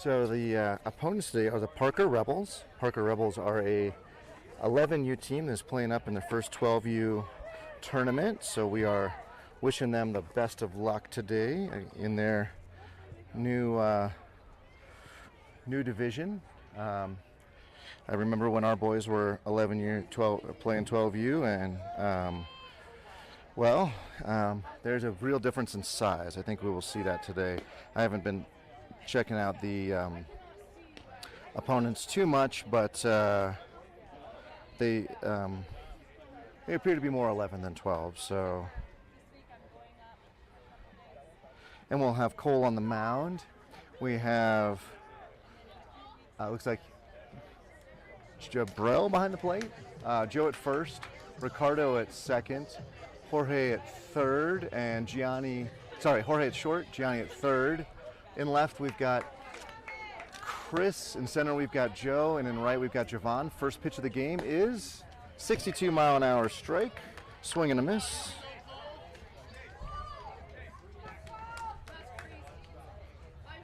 So the opponents today are the Parker Rebels. Parker Rebels are a 11U team that's playing up in their first 12U tournament. So we are wishing them the best of luck today in their new division. I remember when our boys were 12 playing 12U, and there's a real difference in size. I think we will see that today. I haven't been checking out the opponents too much, but they appear to be more 11 than 12. So, and we'll have Cole on the mound. We have looks like Jabril behind the plate. Joe at first, Ricardo at second, Jorge at third, and Jorge at short, Gianni at third. In left, we've got Chris. In center, we've got Joe. And in right, we've got Javon. First pitch of the game is 62-mile-an-hour strike. Swing and a miss.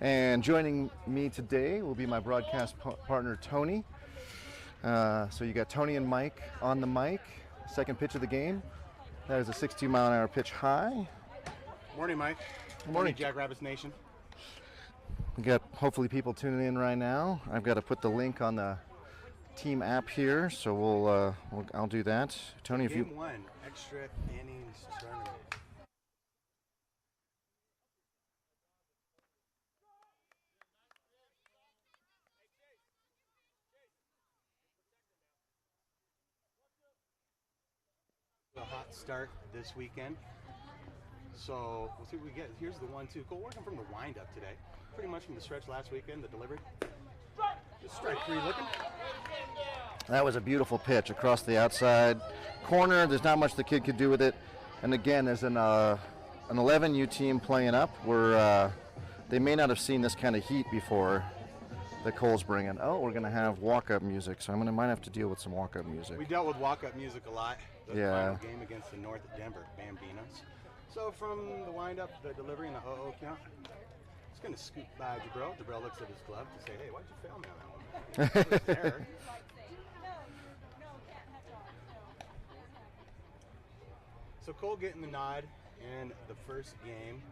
And joining me today will be my broadcast partner, Tony. So you got Tony and Mike on the mic. Second pitch of the game. That is a 62-mile-an-hour pitch high. Morning, Mike. Good morning, Jackrabbits Nation. We got hopefully people tuning in right now. I've got to put the link on the team app here, so I'll do that. Tony, if you Game 1, extra innings tournament. A hot start this weekend. So we'll see what we get. Here's the 1-2. Cole working from the windup today. Pretty much from the stretch last weekend, the delivery. Just strike three looking. That was a beautiful pitch across the outside corner. There's not much the kid could do with it. And again, there's an 11U team playing up where they may not have seen this kind of heat before that Cole's bringing. Oh, we're going to have walk-up music, so might have to deal with some walk-up music. We dealt with walk-up music a lot. The Yeah. final game against the North Denver Bambinos. So from the wind-up, the delivery, and the 0-0 count, it's going to scoop by Jabril. Jabril looks at his glove to say, hey, why'd you fail me on that one? That was an error. So Cole getting the nod in the first game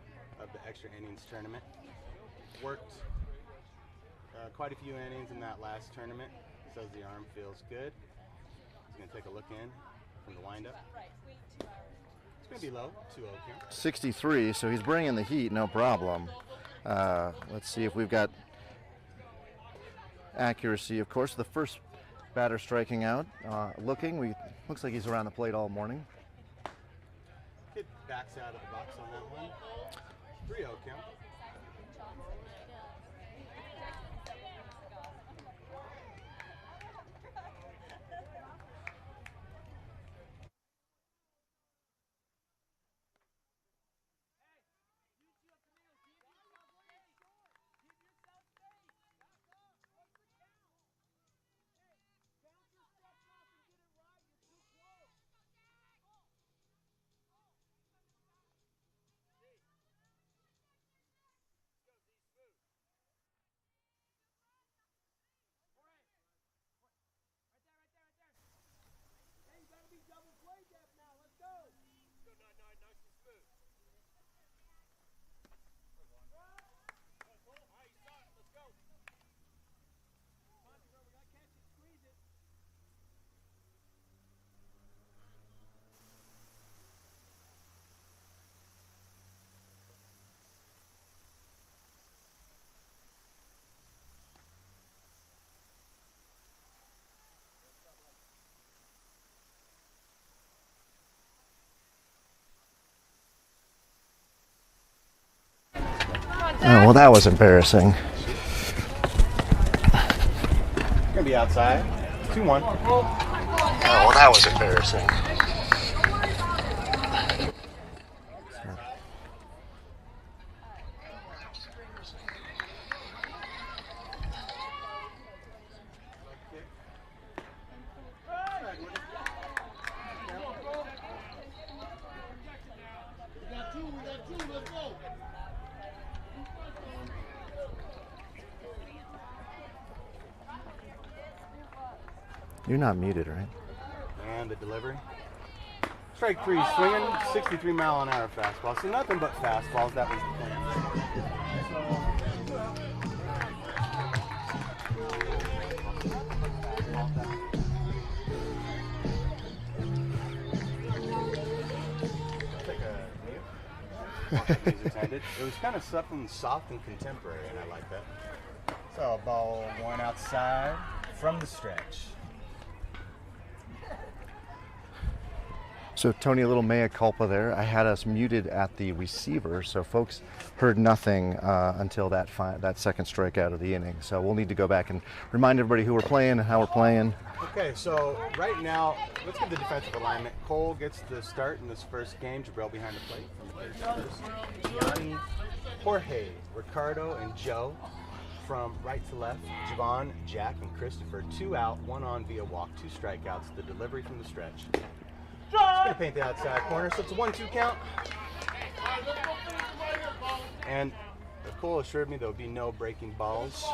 of the extra innings tournament. Worked quite a few innings in that last tournament. Says the arm feels good. He's going to take a look in from the windup. It's going to be low, 2-0 count. 63, so he's bringing the heat, no problem. Let's see if we've got accuracy. Of course, the first batter striking out. Looks like he's around the plate all morning. Kid backs out of the box on that one. 3-0 count. Oh, well, that was embarrassing. Gonna be outside. 2-1. Oh, well, that was embarrassing. You're not muted, right? And the delivery. Strike 3, swinging 63 mile an hour fastball. So nothing but fastballs. That was the plan. It was kind of something soft and contemporary, and I like that. So ball one outside from the stretch. So Tony, a little mea culpa there. I had us muted at the receiver, so folks heard nothing until that second strikeout of the inning. So we'll need to go back and remind everybody who we're playing and how we're playing. Okay, so right now, let's give the defensive alignment. Cole gets the start in this first game. Jabril behind the plate from the third first. Gianni, Jorge, Ricardo, and Joe from right to left. Javon, Jack, and Christopher. 2 out, 1 on via walk, 2 strikeouts. The delivery from the stretch. Just gonna paint the outside corner, so it's a 1-2 count. And Cole assured me there will be no breaking balls.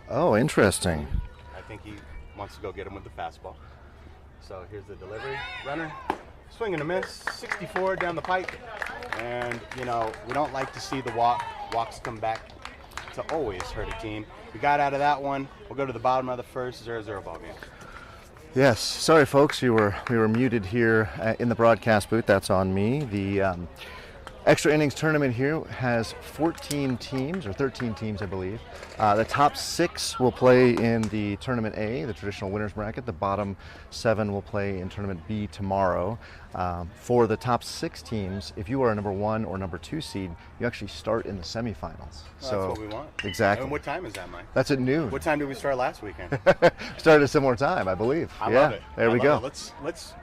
Oh, interesting. I think he wants to go get him with the fastball. So here's the delivery. Runner, swing and a miss, 64 down the pike. And, you know, we don't like to see the walks come back to always hurt a team. We got out of that one. We'll go to the bottom of the first, 0-0 ball game. Yes, sorry folks, we were muted here in the broadcast booth. That's on me. The extra innings tournament here has 14 teams, or 13 teams, I believe. The top 6 will play in the Tournament A, the traditional winners bracket. The bottom 7 will play in Tournament B tomorrow. For the top 6 teams, if you are a number 1 or number 2 seed, you actually start in the semifinals. Well, so that's what we want. Exactly. And what time is that, Mike? That's at noon. What time did we start last weekend? Started at a similar time, I believe. I love it. There we go. Let's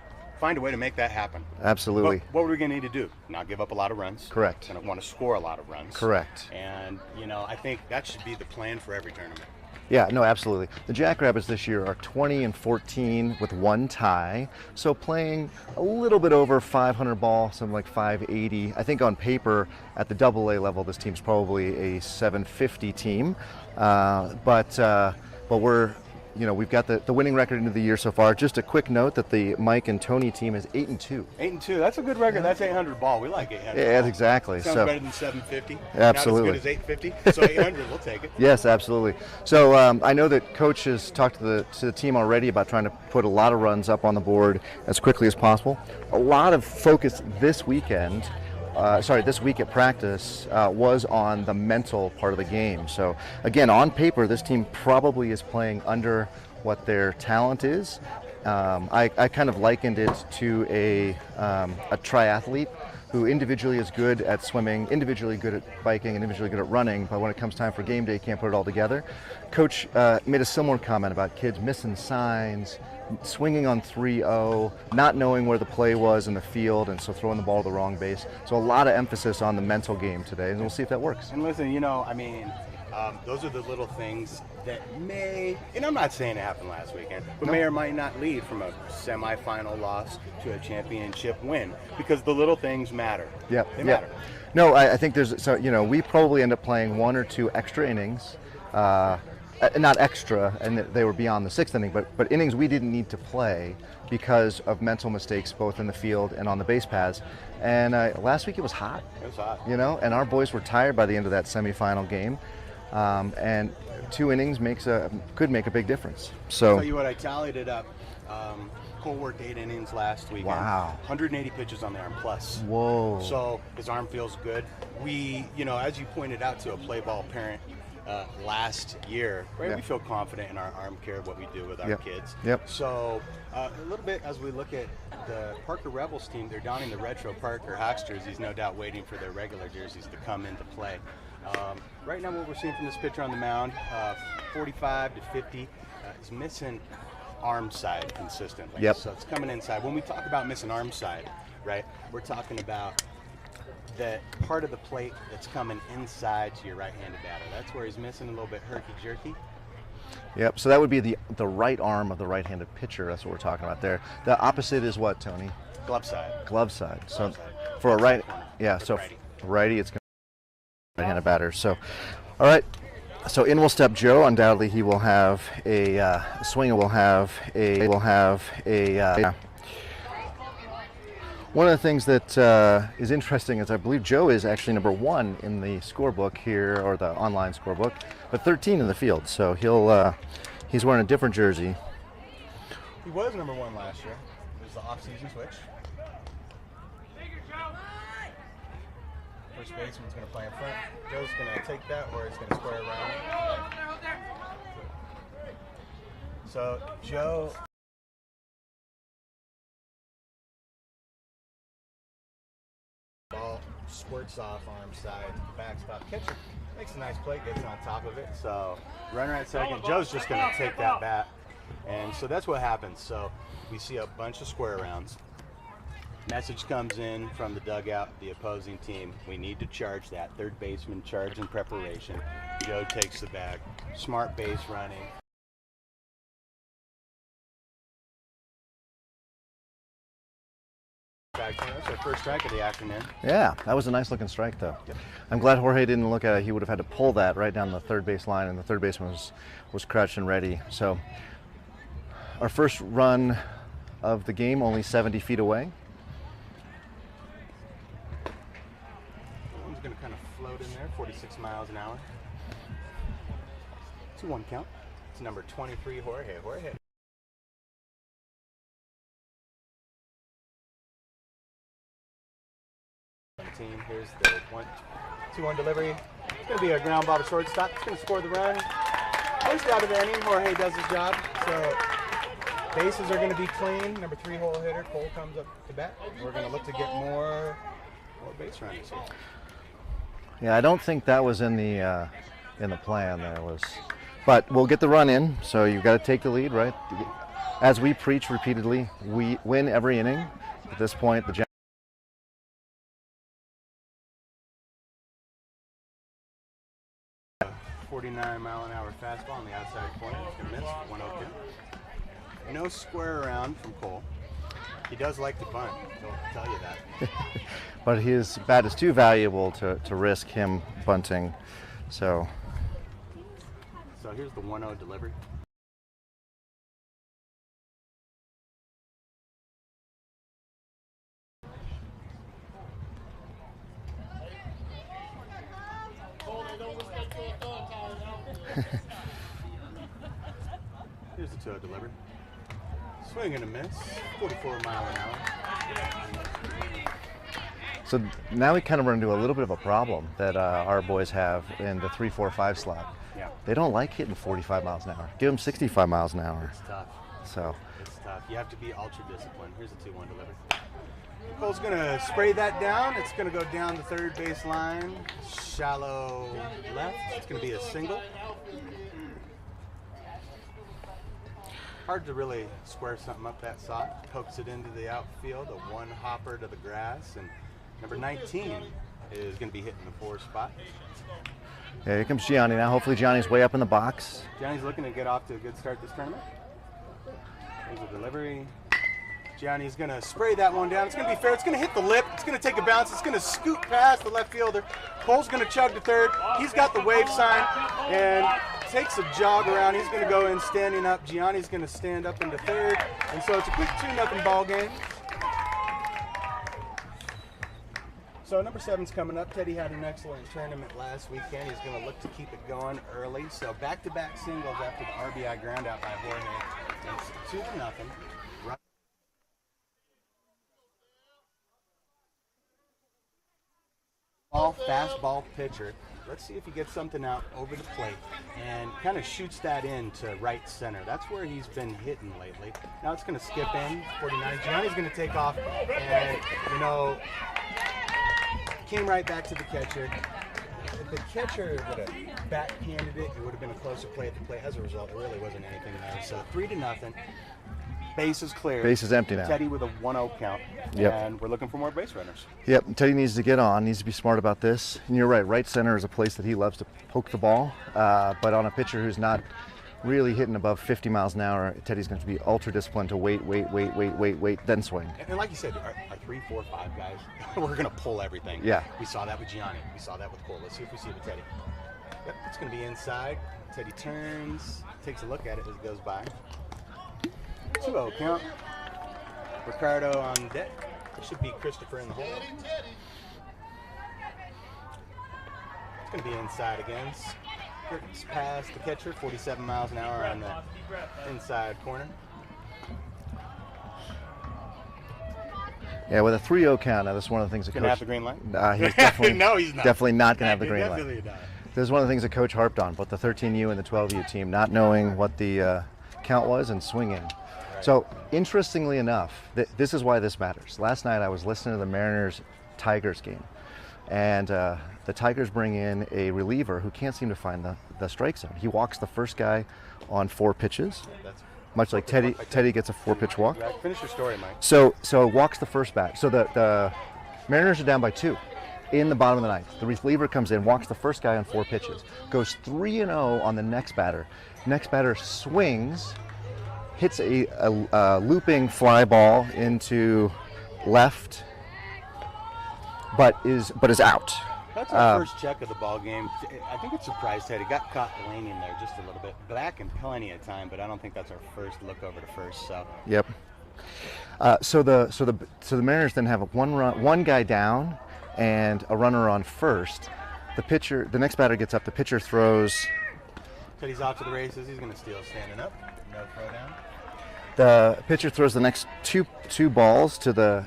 find a way to make that happen. Absolutely. What are we going to need to do? Not give up a lot of runs. Correct. Going to want to score a lot of runs. Correct. And, you know, I think that should be the plan for every tournament. Yeah, no, absolutely. The Jackrabbits this year are 20-14 with 1 tie, so playing a little bit over 500 ball, something like 580. I think on paper, at the AA level, this team's probably a 750 team, but we're, you know, we've got the winning record into the year so far. Just a quick note that the Mike and Tony team is 8-2. 8-2. That's a good record. That's 800 ball. We like 800. Yeah, exactly. Sounds so better than 750. Absolutely. Not as good as 850. So 800, we'll take it. Yes, absolutely. So I know that Coach has talked to the team already about trying to put a lot of runs up on the board as quickly as possible. A lot of focus this weekend. This week at practice was on the mental part of the game. So again, on paper, this team probably is playing under what their talent is. I kind of likened it to a triathlete who individually is good at swimming, individually good at biking, and individually good at running, but when it comes time for game day, can't put it all together. Coach made a similar comment about kids missing signs, swinging on 3-0, not knowing where the play was in the field, and so throwing the ball to the wrong base. So a lot of emphasis on the mental game today, and we'll see if that works. And listen, you know, I mean, those are the little things that may, and I'm not saying it happened last weekend, but may or might not lead from a semifinal loss to a championship win, because the little things matter. Yeah, they matter. No, I think there's, so, you know, we probably end up playing 1 or 2 extra innings. Not extra, and they were beyond the 6th inning, but innings we didn't need to play because of mental mistakes both in the field and on the base paths. And last week it was hot. It was hot. You know, and our boys were tired by the end of that semifinal game. And 2 innings could make a big difference. So I'll tell you what, I tallied it up. Cole worked 8 innings last weekend. Wow. 180 pitches on the arm plus. Whoa. So his arm feels good. We, you know, as you pointed out to a play ball parent last year, right? Yeah. We feel confident in our arm care, what we do with our kids. Yep. So a little bit as we look at the Parker Rebels team, they're donning the retro Parker Hawks jerseys, no doubt waiting for their regular jerseys to come into play. Right now what we're seeing from this pitcher on the mound, 45 to 50, is missing arm side consistently. Yep. So it's coming inside. When we talk about missing arm side, right, we're talking about the part of the plate that's coming inside to your right-handed batter. That's where he's missing a little bit herky-jerky. Yep, so that would be the right arm of the right-handed pitcher. That's what we're talking about there. The opposite is what, Tony? Glove side. Glove side. So Glove side. for a right, yeah, For so righty. righty, it's going to be right-handed batter. So, all right, So in will step Joe. Undoubtedly, he will have a swing. Will have a. One of the things that is interesting is I believe Joe is actually number 1 in the scorebook here, or the online scorebook, but 13 in the field. So he's wearing a different jersey. He was number 1 last year. It was the off-season switch. First baseman's going to play in front. Joe's going to take that, or he's going to square around. So Joe. Ball squirts off arm side, backstop. Catcher makes a nice play, gets on top of it. So runner at second. Joe's just going to take that bat. And so that's what happens. So we see a bunch of square rounds. Message comes in from the dugout, the opposing team. We need to charge that. Third baseman charge in preparation. Joe takes the bag. Smart base running. That's our first strike of the afternoon. Yeah, that was a nice looking strike though. Yep. I'm glad Jorge didn't look at it. He would have had to pull that right down the third base line, and the third baseman was crouched and ready. So our first run of the game, only 70 feet away. One's going to kind of float in there, 46 miles an hour. 2-1 count. It's number 23, Jorge. Jorge. Here's the 1-2-1 delivery. It's going to be a ground ball to shortstop. It's going to score the run. First out of the inning, Jorge does his job. So bases are going to be clean. Number 3 hole hitter, Cole comes up to bat. We're going to look to get more base runners here. Yeah, I don't think that was in the plan. There was, but we'll get the run in. So you've got to take the lead, right? As we preach repeatedly, we win every inning. At this point, the 49-mile-an-hour fastball on the outside corner. It's going to miss. 1-0 No square around from Cole. He does like to bunt. He'll tell you that. But his bat is too valuable to risk him bunting. So here's the 1-0 delivery. Here's the 2-0 delivery. Swing and a miss. 44 mile an hour. So now we kind of run into a little bit of a problem that our boys have in the 3-4-5 slot. Yeah. They don't like hitting 45 miles an hour. Give them 65 miles an hour. It's tough. So It's tough. You have to be ultra disciplined. Here's the 2-1 delivery. Cole's going to spray that down. It's going to go down the third base line. Shallow left. It's going to be a single. Hard to really square something up that side. Pokes it into the outfield. A 1-hopper to the grass. And number 19 is going to be hitting the 4 spot. yeah, here comes Gianni now. Hopefully Gianni's way up in the box. Gianni's looking to get off to a good start this tournament. Here's the delivery. Gianni's going to spray that one down. It's going to be fair. It's going to hit the lip. It's going to take a bounce. It's going to scoot past the left fielder. Cole's going to chug to third. He's got the wave sign and takes a jog around. He's going to go in standing up. Gianni's going to stand up into third. And so it's a quick 2-0 ball game. So number 7's coming up. Teddy had an excellent tournament last weekend. He's going to look to keep it going early. So back-to-back singles after the RBI ground out by Jorge. It's 2-0. Fastball pitcher. Let's see if he gets something out over the plate and kind of shoots that into right center. That's where he's been hitting lately. Now it's going to skip in. 49. Gianni's going to take off and, came right back to the catcher. If the catcher would have backhanded it, it would have been a closer play at the plate. As a result, there really wasn't anything there. So 3-0. Base is clear. Base is empty now. Teddy with a 1-0 count. Yep. And we're looking for more base runners. Yep, Teddy needs to get on, needs to be smart about this. And you're right, right center is a place that he loves to poke the ball. But on a pitcher who's not really hitting above 50 miles an hour, Teddy's going to be ultra disciplined to wait, then swing. And like you said, our 3, 4, 5 guys, we're going to pull everything. Yeah. We saw that with Gianni. We saw that with Cole. Let's see if we see it with Teddy. Yep, it's going to be inside. Teddy turns, takes a look at it as it goes by. 2-0 count. Ricardo on deck. It should be Christopher in the hole. It's going to be inside again. Skirts past the catcher, 47 miles an hour on the inside corner. Yeah, with a 3-0 count, now this is one of the things that Going to have the green light? He's definitely, no, he's not. Definitely not going to have the green light. Definitely not. This is one of the things that Coach harped on, both the 13U and the 12U team, not knowing what the count was and swinging. Right. So, interestingly enough, this is why this matters. Last night I was listening to the Mariners-Tigers game, and the Tigers bring in a reliever who can't seem to find the strike zone. He walks the first guy on 4 pitches, much like Teddy gets a 4-pitch walk. Finish your story, Mike. So walks the first bat. So the Mariners are down by 2. In the bottom of the ninth, the reliever comes in, walks the first guy on 4 pitches, goes 3-0 on the next batter. Next batter swings, hits a looping fly ball into left, but is out. That's our first check of the ball game. I think it surprised Teddy. Got caught laning there just a little bit. Back in plenty of time, but I don't think that's our first look over to first. So. Yep. So the Mariners then have one guy down and a runner on first. The next batter gets up. The pitcher throws. Teddy's off to the races. He's going to steal standing up. No throw down. The pitcher throws the next two balls to the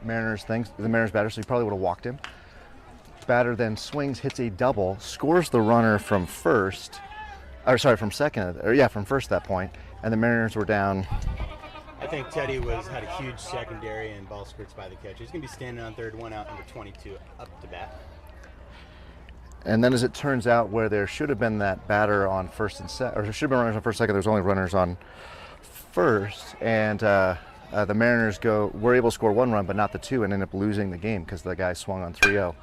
Mariners the Mariners batter, so he probably would have walked him. Batter then swings, hits a double, scores the runner from from second, from first at that point, and the Mariners were down. I think Teddy had a huge secondary and ball skirts by the catcher. He's going to be standing on third, 1 out, number 22 up to bat. And then, as it turns out, where there should have been that batter on first and second, or there should have been runners on first, second, there's only runners on first, and the Mariners were able to score 1 run, but not the 2, and end up losing the game because the guy swung on 3-0.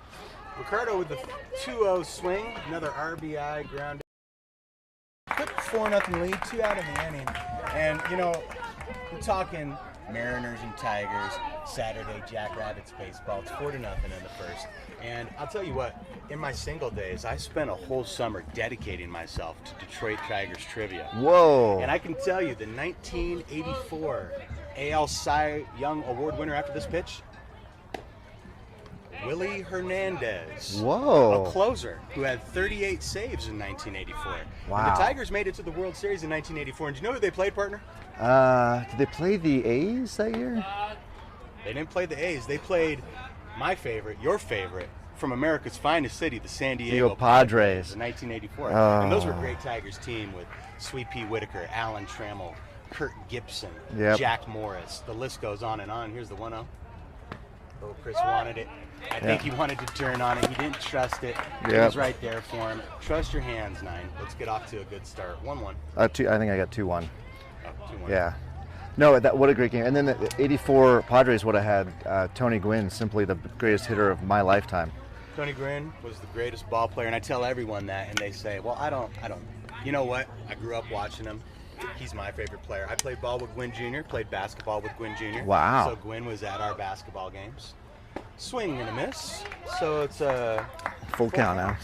Ricardo with the 2-0 swing, another RBI ground. Quick 4-0 lead, 2 out of the inning, and we're talking Mariners and Tigers, Saturday Jackrabbits baseball. It's 4-0 in the first. And I'll tell you what, in my single days, I spent a whole summer dedicating myself to Detroit Tigers trivia. Whoa! And I can tell you, the 1984 AL Cy Young Award winner after this pitch, Willie Hernandez. Whoa! A closer who had 38 saves in 1984. Wow. And the Tigers made it to the World Series in 1984. And do you know who they played, partner? Did they play the A's that year? They didn't play the A's. They played my favorite, your favorite, from America's finest city, the San Diego Padres in 1984. And those were a great Tigers team with Sweet Pea Whitaker, Alan Trammell, Kurt Gibson, Jack Morris. The list goes on and on. Here's the 1-0. Oh, Chris wanted it. I think he wanted to turn on it. He didn't trust it. It was right there for him. Trust your hands, 9. Let's get off to a good start. 1-1. I think I got 2-1. Oh, 2-1. Yeah. No, what a great game. And then the 84 Padres would have had Tony Gwynn, simply the greatest hitter of my lifetime. Tony Gwynn was the greatest ball player, and I tell everyone that, and they say, well, I don't. You know what? I grew up watching him. He's my favorite player. I played ball with Gwynn Jr., played basketball with Gwynn Jr. Wow. So Gwynn was at our basketball games. Swing and a miss. So it's a full count now.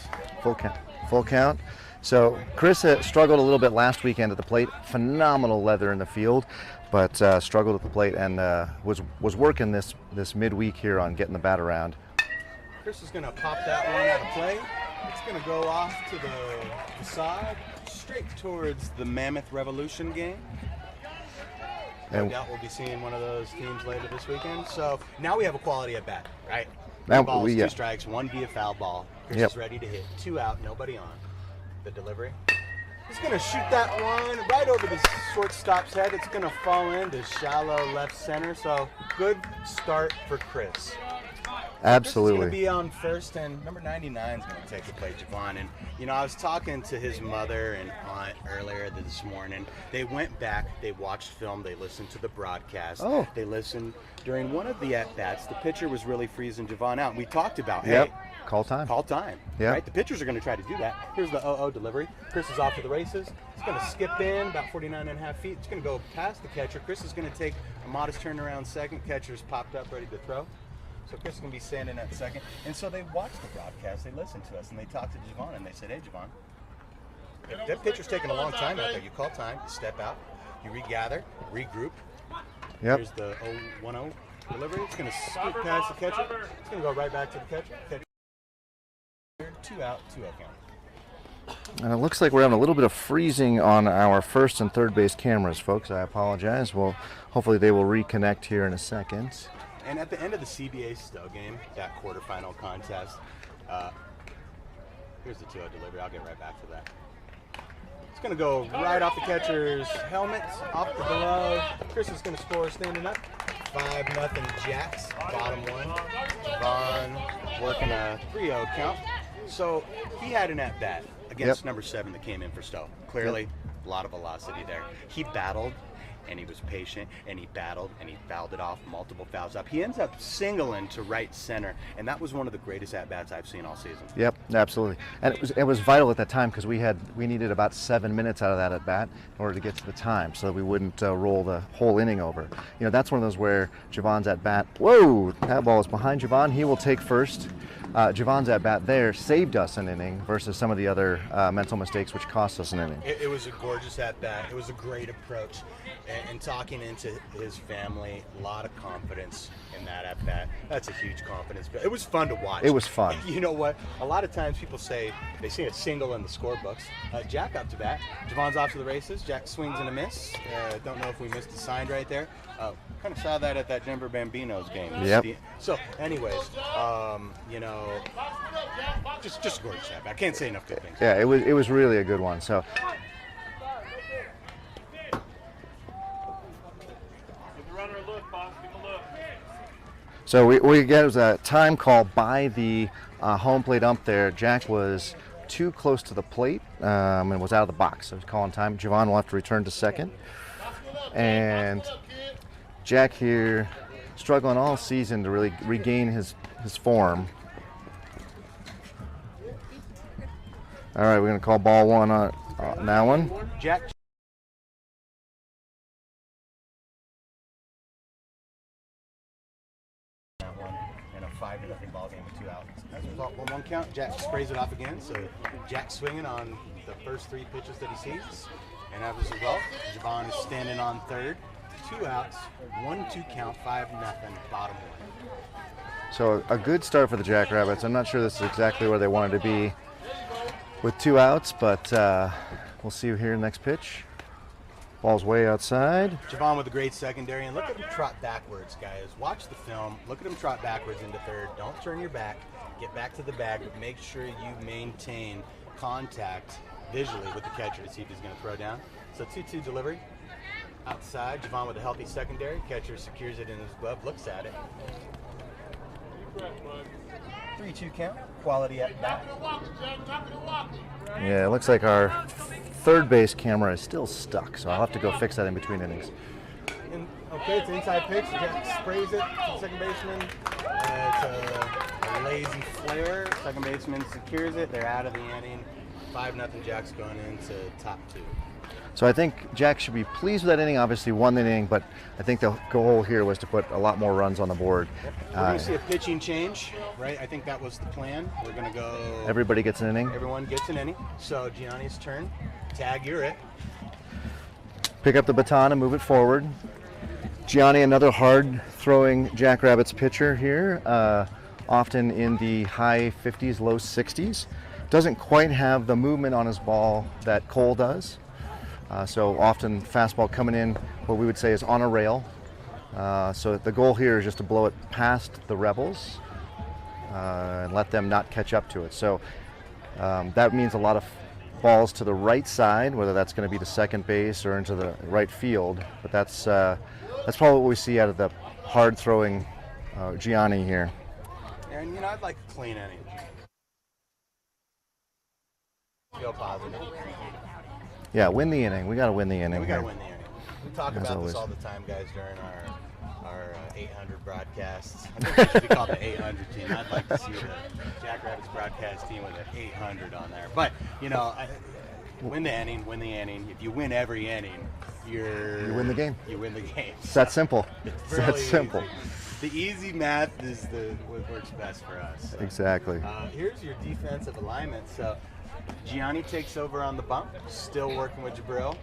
Full count. So Chris struggled a little bit last weekend at the plate. Phenomenal leather in the field, but struggled at the plate and was working this midweek here on getting the bat around. Chris is going to pop that one out of play. It's going to go off to the side, straight towards the Mammoth Revolution game. No doubt we'll be seeing one of those teams later this weekend. So now we have a quality at bat, right? Now 2 balls, 2 strikes, 1 via foul ball. Chris is ready to hit. 2 out, nobody on. The delivery. He's going to shoot that one right over the shortstop's head. It's going to fall into shallow left center. So good start for Chris. Absolutely. Chris is going to be on first, and number 99 is going to take the play, Javon. And, I was talking to his mother and aunt earlier this morning. They went back, they watched film, they listened to the broadcast. Oh. They listened during one of the at-bats. The pitcher was really freezing Javon out. And we talked about, call time. Call time. Yep. Right? The pitchers are going to try to do that. Here's the 0-0 delivery. Chris is off to the races. He's going to skip in about 49.5 feet. It's going to go past the catcher. Chris is going to take a modest turnaround second. Catcher's popped up, ready to throw. So Chris is going to be standing at second. And so they watch the broadcast, they listen to us, and they talk to Javon, and they said, hey, Javon, if that pitcher's taking a long time out there, you call time, you step out, you regather, regroup. Yep. Here's the 0-1-0 delivery. It's going to scoot past the catcher. It's going to go right back to the catcher. 2 out, 2 out count. And it looks like we're having a little bit of freezing on our first and third base cameras, folks. I apologize. Well, hopefully they will reconnect here in a second. And at the end of the CBA Stowe game, that quarterfinal contest, here's the 2-0 delivery. I'll get right back to that. It's going to go right off the catcher's helmet, off the glove. Chris is going to score standing up. 5-0 Jacks, bottom one. Vaughn working a 3-0 count. So he had an at-bat against number 7 that came in for Stowe. Clearly, a lot of velocity there. He battled, and he was patient, and he battled, and he fouled it off, multiple fouls up. He ends up singling to right center, and that was one of the greatest at-bats I've seen all season. Yep, absolutely. And it was vital at that time because we needed about 7 minutes out of that at-bat in order to get to the time so that we wouldn't roll the whole inning over. You know, that's one of those where Javon's at-bat, whoa, that ball is behind Javon. He will take first. Javon's at-bat there saved us an inning versus some of the other mental mistakes which cost us an inning. It was a gorgeous at-bat. It was a great approach. And talking into his family, a lot of confidence in that at-bat. That's a huge confidence. But it was fun to watch. It was fun. You know what? A lot of times people say they see a single in the scorebooks. Jack up to bat. Javon's off to the races. Jack swings and a miss. Don't know if we missed a sign right there. Kind of saw that at that Denver Bambinos game. Yep. So, anyways, you know, just gorgeous at-bat. I can't say enough good things. Yeah, it was really a good one. So. So we get it was a time call by the home plate ump there. Jack was too close to the plate and was out of the box. So he's calling time. Javon will have to return to second. And Jack here struggling all season to really regain his form. All right, we're going to call ball one on that one. Jack. And a 5-0 ball game with 2 outs. As a result, 1-1 count. Jack sprays it off again. So Jack swinging on the first 3 pitches that he sees. And as a result, Javon is standing on third. 2 outs, 1-2 count, 5-0, bottom one. So a good start for the Jackrabbits. I'm not sure this is exactly where they wanted to be with 2 outs, but we'll see you here next pitch. Ball's way outside. Javon with a great secondary, and look at him trot backwards, guys. Watch the film. Look at him trot backwards into third. Don't turn your back. Get back to the bag, but make sure you maintain contact visually with the catcher to see if he's going to throw down. So 2-2 delivery. Outside, Javon with a healthy secondary. Catcher secures it in his glove, looks at it. 3-2 count. Quality at bat. Yeah, it looks like our third base camera is still stuck, so I'll have to go fix that in between innings. Okay, it's an inside pitch. Jack sprays it to the second baseman. It's a lazy flare. Second baseman secures it. They're out of the inning. 5-0 Jack's going into top 2. So I think Jack should be pleased with that inning. Obviously won the inning, but I think the goal here was to put a lot more runs on the board. Yep. We're going to see a pitching change, right? I think that was the plan. We're going to go... Everybody gets an inning? Everyone gets an inning. So Gianni's turn. Tag, you're it. Pick up the baton and move it forward. Gianni, another hard-throwing Jackrabbits pitcher here, often in the high 50s, low 60s. Doesn't quite have the movement on his ball that Cole does. So often fastball coming in, what we would say is on a rail. So the goal here is just to blow it past the Rebels and let them not catch up to it. So that means a lot of balls to the right side, whether that's going to be the second base or into the right field. But that's probably what we see out of the hard-throwing Gianni here. And, you know, I'd like a clean inning. Feel positive. Yeah, win the inning. We got to win the inning. We got to win the inning. We talk about always. this all the time, guys, during our 800 broadcasts. I think we should be called the 800 team. I'd like to see the Jackrabbits broadcast team with an 800 on there. But, you know, win the inning, win the inning. If you win every inning, you win the game. You win the game. It's that simple. It's that Really simple. easy. The easy math is what works best for us. Exactly. Here's your defensive alignment. So Gianni takes over on the bump, still working with Jabril.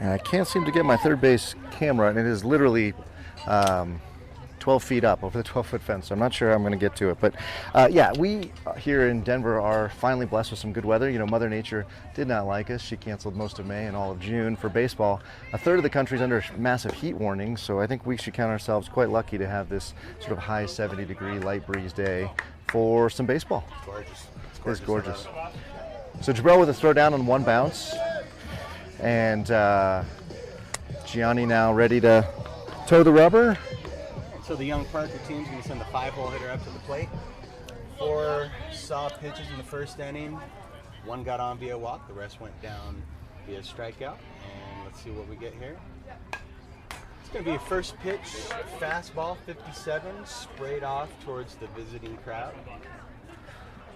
And I can't seem to get my third base camera, and it is literally 12 feet up over the 12-foot fence, so I'm not sure I'm going to get to it. But yeah, we here in Denver are finally blessed with some good weather. You know, Mother Nature did not like us. She canceled most of May and all of June for baseball. A third of the country's under massive heat warnings, so I think we should count ourselves quite lucky to have this sort of high 70-degree light breeze day for some baseball. Gorgeous. It's gorgeous. So Jabril with a throw down on one bounce. And Gianni now ready to toe the rubber. So the young Parker team's going to send the 5-hole hitter up to the plate. 4 saw pitches in the first inning. 1 got on via walk. The rest went down via strikeout. And let's see what we get here. It's going to be a first pitch, fastball, 57, sprayed off towards the visiting crowd.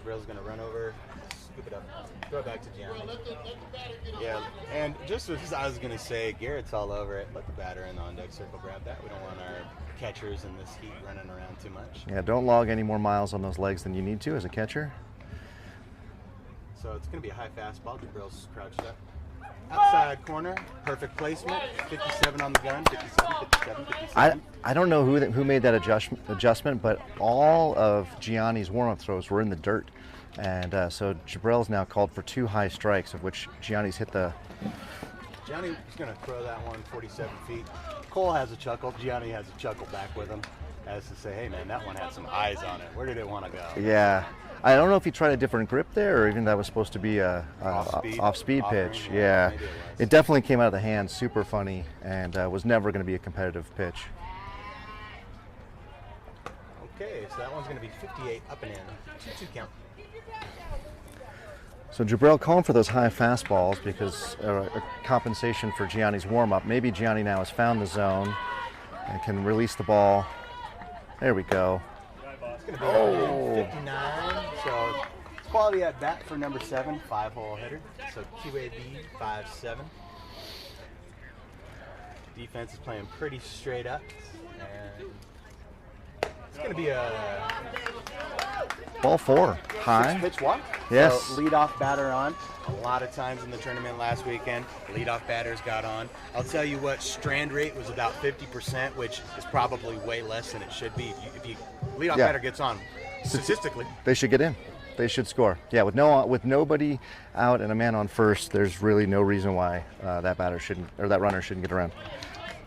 Jabril's going to run over, scoop it up, throw it back to Gianni. Yeah, and just as I was going to say, Garrett's all over it. Let the batter in the on-deck circle grab that. We don't want our catchers in this heat running around too much. Yeah, don't log any more miles on those legs than you need to as a catcher. So it's going to be a high fastball. Jabril's crouched up. Outside corner, perfect placement. 57 on the gun, 57, 57, 57. I don't know who made that adjustment, but all of Gianni's warm-up throws were in the dirt. And so Jabril's now called for 2 high strikes, of which Gianni's hit the... Gianni's going to throw that one 47 feet. Cole has a chuckle. Gianni has a chuckle back with him as to say, hey, man, that one had some eyes on it. Where did it want to go? Yeah. I don't know if he tried a different grip there or even that was supposed to be a off-speed pitch. Yeah. It definitely came out of the hand super funny and was never going to be a competitive pitch. Okay, so that one's going to be 58 up and in. 2-2 count. So Jabril calling for those high fastballs because compensation for Gianni's warm-up. Maybe Gianni now has found the zone and can release the ball. There we go. It's going to be 59. So quality at bat for number 7, 5-hole hitter. So QAB 5-7. Defense is playing pretty straight up. And it's going to be a ball 4, high. 6-pitch walk. Yes. So leadoff batter on. A lot of times in the tournament last weekend, leadoff batters got on. I'll tell you what, strand rate was about 50%, which is probably way less than it should be. If you leadoff batter gets on, statistically, they should get in. They should score. Yeah, with nobody out and a man on first, there's really no reason why that batter shouldn't, or that runner shouldn't get around.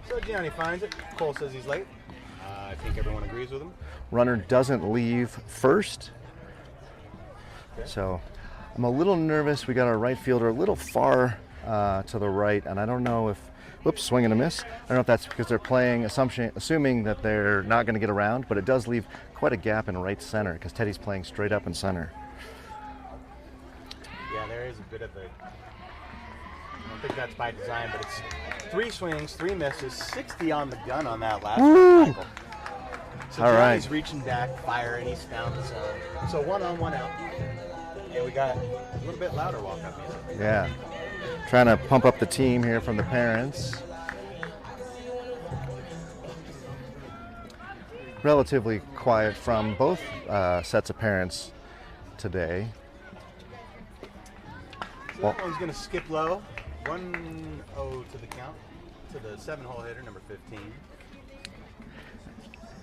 So Gianni finds it. Cole says he's late. I think everyone agrees with him. Runner doesn't leave first. Okay. So I'm a little nervous. We got our right fielder a little far to the right, and I don't know if, whoops, swing and a miss. I don't know if that's because they're playing assuming that they're not going to get around, but it does leave quite a gap in right center because Teddy's playing straight up in center. Yeah, there is a bit of a, I don't think that's by design, but it's 3 swings, 3 misses, 60 on the gun on that last tackle. So all right. He's reaching back, fire, and he's found the zone. So 1 on, 1 out. And we got a little bit louder walk-up music. Yeah. Trying to pump up the team here from the parents. Relatively quiet from both sets of parents today. So that one's going to skip low. 1-0 to the count to the 7-hole hitter, number 15.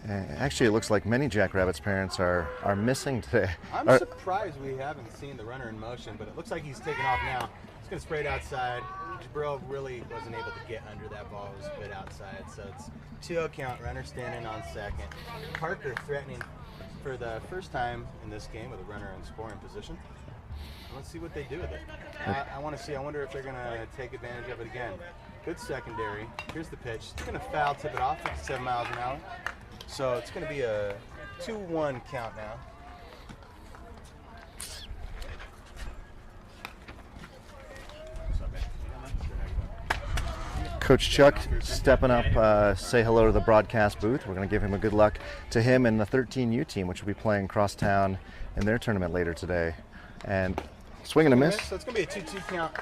Actually, it looks like many Jackrabbits parents are missing today. I'm surprised we haven't seen the runner in motion, but it looks like he's taking off now. He's going to spray it outside. Jabril really wasn't able to get under that ball. It was a bit outside, so it's 2-0 count. Runner standing on second. Parker threatening for the first time in this game with a runner in scoring position. Let's see what they do with it. I want to see. I wonder if they're going to take advantage of it again. Good secondary. Here's the pitch. It's going to foul tip it off, 57 miles an hour. So it's going to be a 2-1 count now. Coach Chuck stepping up, say hello to the broadcast booth. We're going to give him a good luck to him and the 13U team, which will be playing crosstown in their tournament later today. And swing and a miss. So it's going to be a 2-2 count.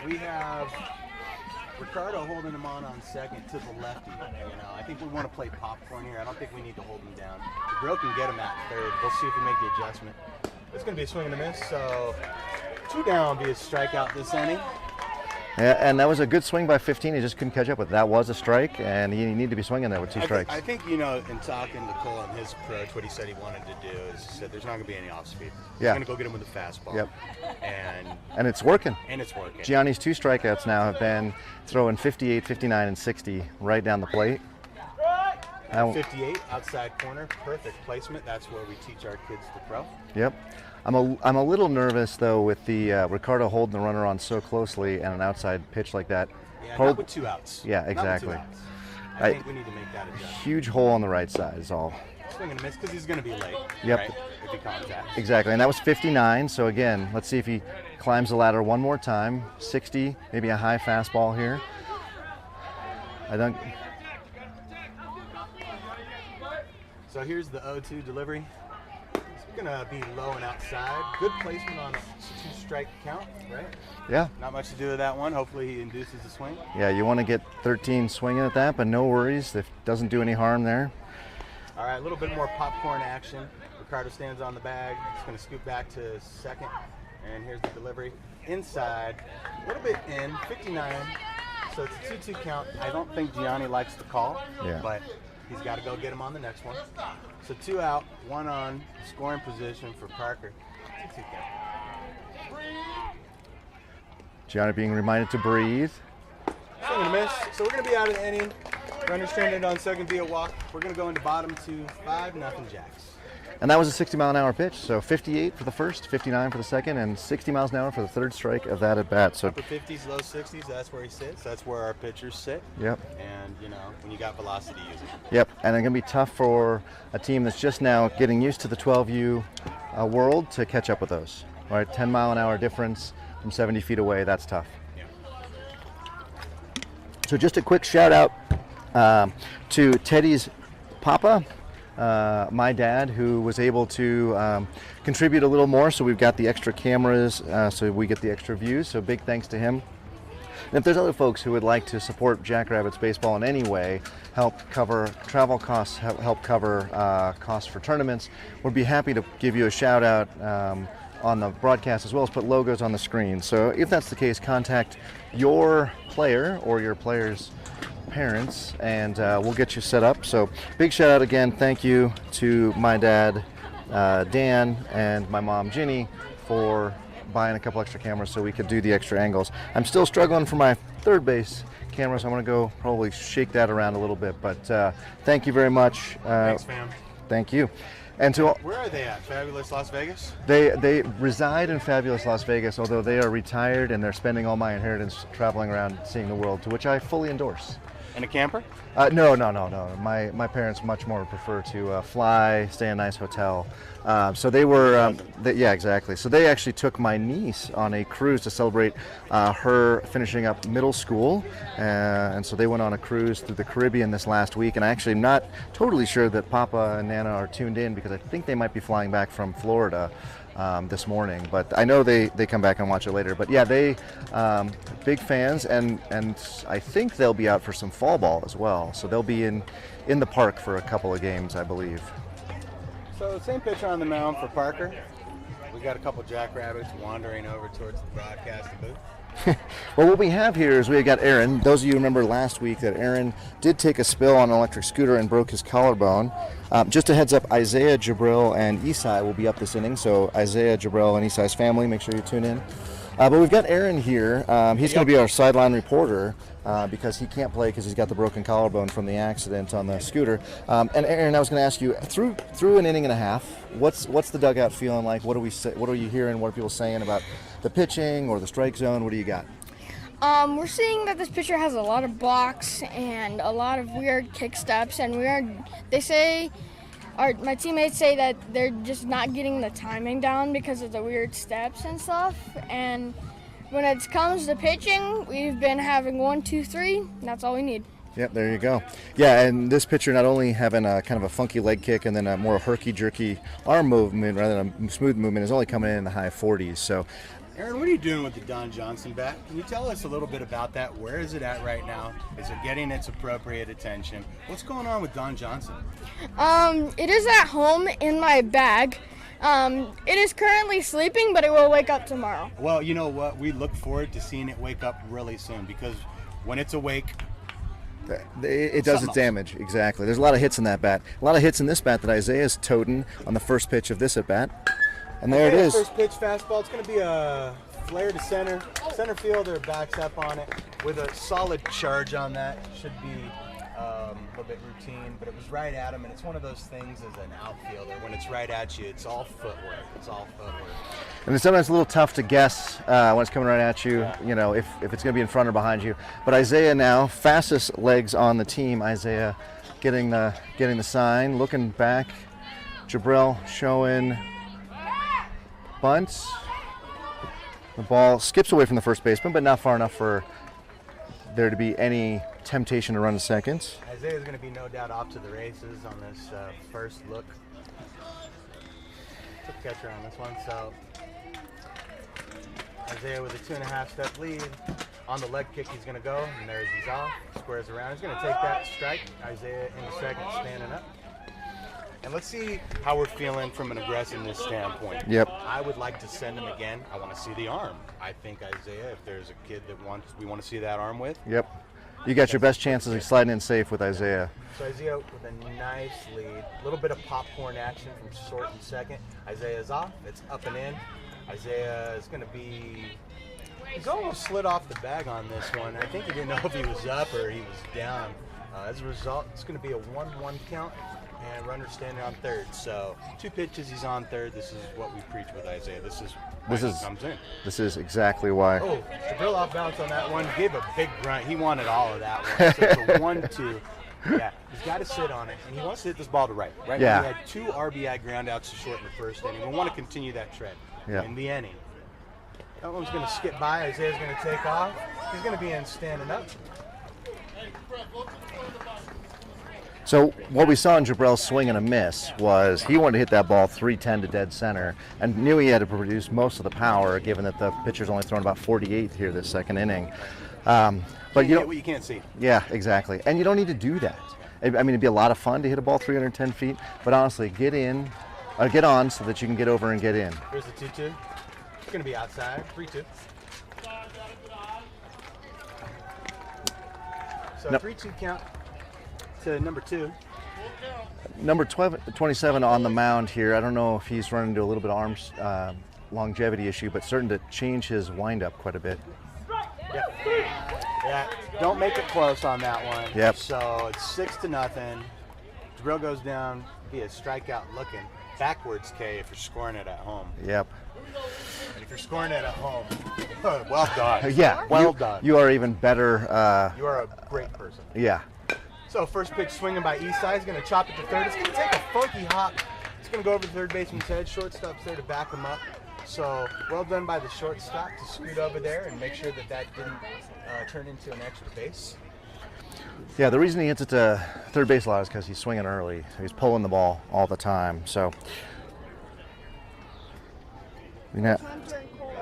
We have Ricardo holding him on second to the lefty. I think we want to play popcorn here. I don't think we need to hold him down. The grill can get him at third. We'll see if we make the adjustment. It's going to be a swing and a miss. So 2 down will be a strikeout this inning. Yeah, and that was a good swing by 15. He just couldn't catch up with. That was a strike, and he needed to be swinging there with 2 strikes. I think, in talking to Cole and his approach, what he said he wanted to do is he said there's not going to be any off speed. He's going to go get him with a fastball. Yep. And it's working. Gianni's 2 strikeouts now have been throwing 58, 59, and 60 right down the plate. 58 outside corner, perfect placement. That's where we teach our kids to throw. Yep. I'm a little nervous though with the Ricardo holding the runner on so closely and an outside pitch like that. Yeah, not with 2 outs. Yeah, exactly. I think we need to make that adjustment. Huge hole on the right side is all. Swing and a miss because he's going to be late. Yep. Right? If he contacts. Exactly, and that was 59. So again, let's see if he climbs the ladder one more time. 60, maybe a high fastball here. So here's the 0-2 delivery. It's going to be low and outside. Good placement on a 2-strike count, right? Yeah. Not much to do with that one. Hopefully he induces a swing. Yeah, you want to get 13 swinging at that, but no worries. It doesn't do any harm there. All right, a little bit more popcorn action. Ricardo stands on the bag. He's going to scoop back to second. And here's the delivery. Inside, a little bit in, 59. So it's a 2-2 count. I don't think Gianni likes the call, but he's got to go get him on the next one. So 2 out, 1 on, scoring position for Parker. 2-2 count. Gianni being reminded to breathe. Swing and a miss. So we're going to be out of the inning. Runner stranded on second via walk. We're going to go into bottom to 5-0 Jacks. And that was a 60-mile-an-hour pitch. So 58 for the first, 59 for the second, and 60 miles an hour for the third strike of that at bat. So upper 50s, low 60s. That's where he sits. That's where our pitchers sit. Yep. And when you got velocity, use it. Yep. And it's going to be tough for a team that's just now getting used to the 12U world to catch up with those. All right, 10-mile-an-hour difference from 70 feet away. That's tough. Yeah. So just a quick shout out to Teddy's papa, my dad, who was able to contribute a little more, so we've got the extra cameras, so we get the extra views, so big thanks to him. And if there's other folks who would like to support Jackrabbits baseball in any way, help cover travel costs, help cover costs for tournaments, we'd be happy to give you a shout out on the broadcast, as well as put logos on the screen. So if that's the case, contact your player or your player's parents, and we'll get you set up. So big shout out again, thank you to my dad Dan and my mom Ginny for buying a couple extra cameras so we could do the extra angles. I'm still struggling for my third base camera, so I'm going to go probably shake that around a little bit, but thank you very much. Thanks, fam. Thank you. And to where are they at? Fabulous Las Vegas? They reside in fabulous Las Vegas, although they are retired and they're spending all my inheritance traveling around seeing the world, to which I fully endorse. In a camper? No. My parents much more prefer to fly, stay in a nice hotel. So they were, yeah, exactly. So they actually took my niece on a cruise to celebrate her finishing up middle school. And so they went on a cruise through the Caribbean this last week. And I actually am not totally sure that Papa and Nana are tuned in, because I think they might be flying back from Florida this morning, but I know they come back and watch it later. But yeah, they big fans, and I think they'll be out for some fall ball as well. So they'll be in the park for a couple of games, I believe. So same pitcher on the mound for Parker. We got a couple Jackrabbits wandering over towards the broadcasting booth. Well, what we have here is we've got Aaron. Those of you remember last week that Aaron did take a spill on an electric scooter and broke his collarbone. Just a heads up, Isaiah, Jabril, and Isai will be up this inning. So Isaiah, Jabril, and Isai's family, make sure you tune in. But we've got Aaron here. He's going to be our sideline reporter because he can't play because he's got the broken collarbone from the accident on the scooter. And Aaron, I was going to ask you, through an inning and a half, what's the dugout feeling like? What are you hearing? What are people saying about the pitching or the strike zone? What do you got? We're seeing that this pitcher has a lot of blocks and a lot of weird kick steps, and my teammates say that they're just not getting the timing down because of the weird steps and stuff. And when it comes to pitching, we've been having 1, 2, 3. And that's all we need. Yep, there you go. Yeah, and this pitcher not only having a kind of a funky leg kick and then a more herky-jerky arm movement rather than a smooth movement, is only coming in the high 40s. So, Aaron, what are you doing with the Don Johnson bat? Can you tell us a little bit about that? Where is it at right now? Is it getting its appropriate attention? What's going on with Don Johnson? It is at home in my bag. It is currently sleeping, but it will wake up tomorrow. Well, you know what? We look forward to seeing it wake up really soon because when it's awake, it does its damage. Exactly. There's a lot of hits in that bat. A lot of hits in this bat that Isaiah's toting on the first pitch of this at bat. And there it is. First pitch fastball. It's going to be a flare to center. Center fielder backs up on it with a solid charge on that. Should be a little bit routine, but it was right at him. And it's one of those things as an outfielder. When it's right at you, it's all footwork. It's all footwork. And it's sometimes a little tough to guess when it's coming right at you, you know, if it's going to be in front or behind you. But Isaiah now, fastest legs on the team. Isaiah getting the sign, looking back. Jabril showing bunts. The ball skips away from the first baseman, but not far enough for there to be any temptation to run to second. Isaiah's going to be no doubt off to the races on this first look. Took catcher on this one, so Isaiah with a 2.5 step lead. On the leg kick, he's going to go, and there's he's off. Squares around. He's going to take that strike. Isaiah in the second, standing up. And let's see how we're feeling from an aggressiveness standpoint. Yep. I would like to send him again. I want to see the arm. I think Isaiah, if there's a kid that we want to see that arm with. Yep. You got your best chances of sliding in safe with Isaiah. So Isaiah with a nice lead. A little bit of popcorn action from short and second. Isaiah's off. It's up and in. Isaiah is going to be... He's almost slid off the bag on this one. I think he didn't know if he was up or he was down. As a result, it's going to be a 1-1 count. And runner standing on third. So 2 pitches, he's on third. This is what we preach with Isaiah. This is why he comes in. This is exactly why. Oh, Jabril off balance on that one. Gave a big grunt. He wanted all of that one. So it's a 1-2. Yeah, he's got to sit on it, and he wants to hit this ball to right. Right yeah. now, he had 2 RBI groundouts to short in the first inning. We want to continue that trend in the inning. That one's going to skip by. Isaiah's going to take off. He's going to be in standing up. So what we saw in Jabril's swing and a miss was he wanted to hit that ball 310 to dead center and knew he had to produce most of the power given that the pitcher's only thrown about 48 here this second inning. But you know what you can't see. Yeah, exactly. And you don't need to do that. I mean, it'd be a lot of fun to hit a ball 310 feet, but honestly, get on so that you can get over and get in. Here's the 2-2. It's going to be outside, 3-2. So 3-2 count. To number 2. Number 27 on the mound here. I don't know if he's running into a little bit of arms longevity issue, but starting to change his windup quite a bit. Yeah. Don't make it close on that one. Yep. So it's 6-0. Jabril goes down, be a strikeout looking. Backwards K if you're scoring it at home. Yep. And if you're scoring it at home, well done. Yeah. Well done. You are even better. You are a great person. Yeah. So first pitch swinging by Eastside. He's going to chop it to third. It's going to take a funky hop. It's going to go over the third baseman's head. Shortstop's there to back him up. So well done by the shortstop to scoot over there and make sure that didn't turn into an extra base. Yeah, the reason he hits it to third base a lot is because he's swinging early. He's pulling the ball all the time. So, All